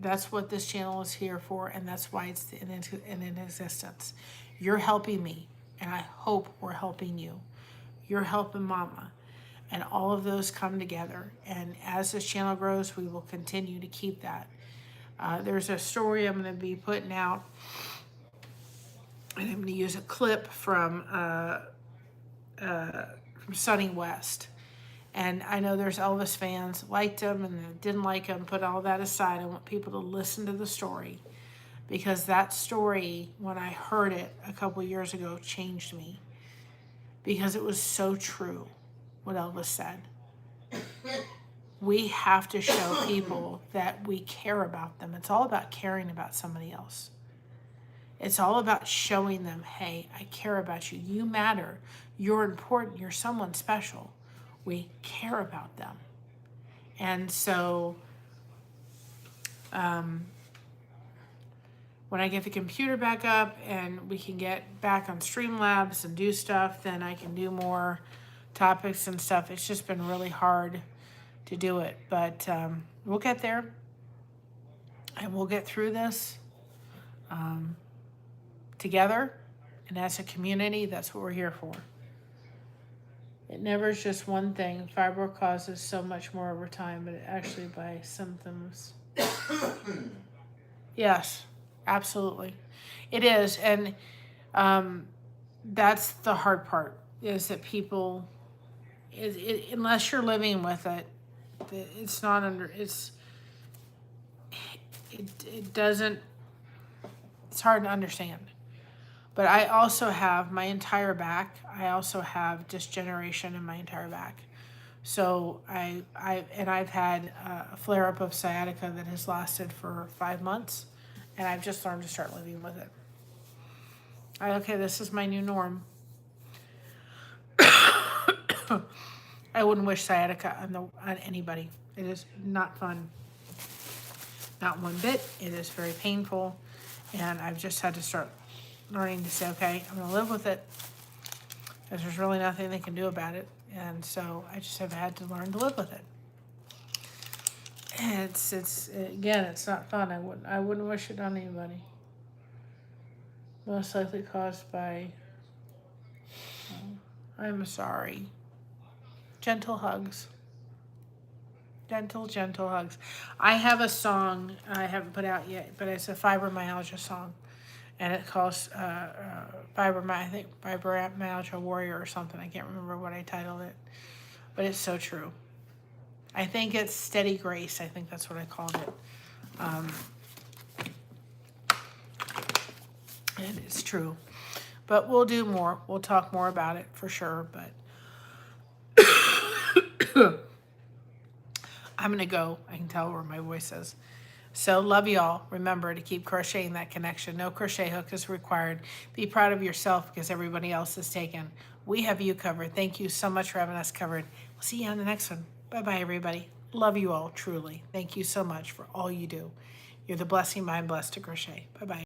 that's what this channel is here for, and that's why it's in existence. You're helping me, and I hope we're helping you. You're helping Mama, and all of those come together. And as this channel grows, we will continue to keep that. There's a story I'm going to be putting out, and I'm going to use a clip from Sonny West. And I know there's Elvis fans liked him and didn't like him. Put all that aside. I want people to listen to the story, because that story, when I heard it a couple years ago, changed me, because it was so true what Elvis said. We have to show people that we care about them. It's all about caring about somebody else. It's all about showing them, hey, I care about you. You matter. You're important. You're someone special. We care about them. And so when when I get the computer back up and we can get back on Streamlabs and do stuff, then I can do more topics and stuff. It's just been really hard to do it, but we'll get there and we'll get through this together, and as a community, that's what we're here for. It never is just one thing. Fibro causes so much more over time, but actually by symptoms. Yes, absolutely. It is, and that's the hard part, is that people, unless you're living with it, it's not under, it doesn't, it's hard to understand. But I also have my entire back. I also have disgeneration in my entire back. So I've had a flare-up of sciatica that has lasted for 5 months, and I've just learned to start living with it. Okay, this is my new norm. I wouldn't wish sciatica on anybody. It is not fun. Not one bit. It is very painful, and I've just had to start learning to say, okay, I'm going to live with it, because there's really nothing they can do about it. And so I just have had to learn to live with it. And it's again, it's not fun. I wouldn't wish it on anybody. Most likely caused by, I'm sorry. Gentle hugs. Gentle hugs. I have a song I haven't put out yet, but it's a fibromyalgia song. And it calls Fibromyalgia Warrior or something. I can't remember what I titled it. But it's so true. I think it's Steady Grace. I think that's what I called it. And it's true. But we'll do more. We'll talk more about it for sure. But I'm going to go. I can tell where my voice is. So love you all. Remember to keep crocheting that connection. No crochet hook is required. Be proud of yourself because everybody else is taken. We have you covered. Thank you so much for having us covered. We'll see you on the next one. Bye-bye, everybody. Love you all, truly. Thank you so much for all you do. You're the blessing I'm blessed to crochet. Bye-bye.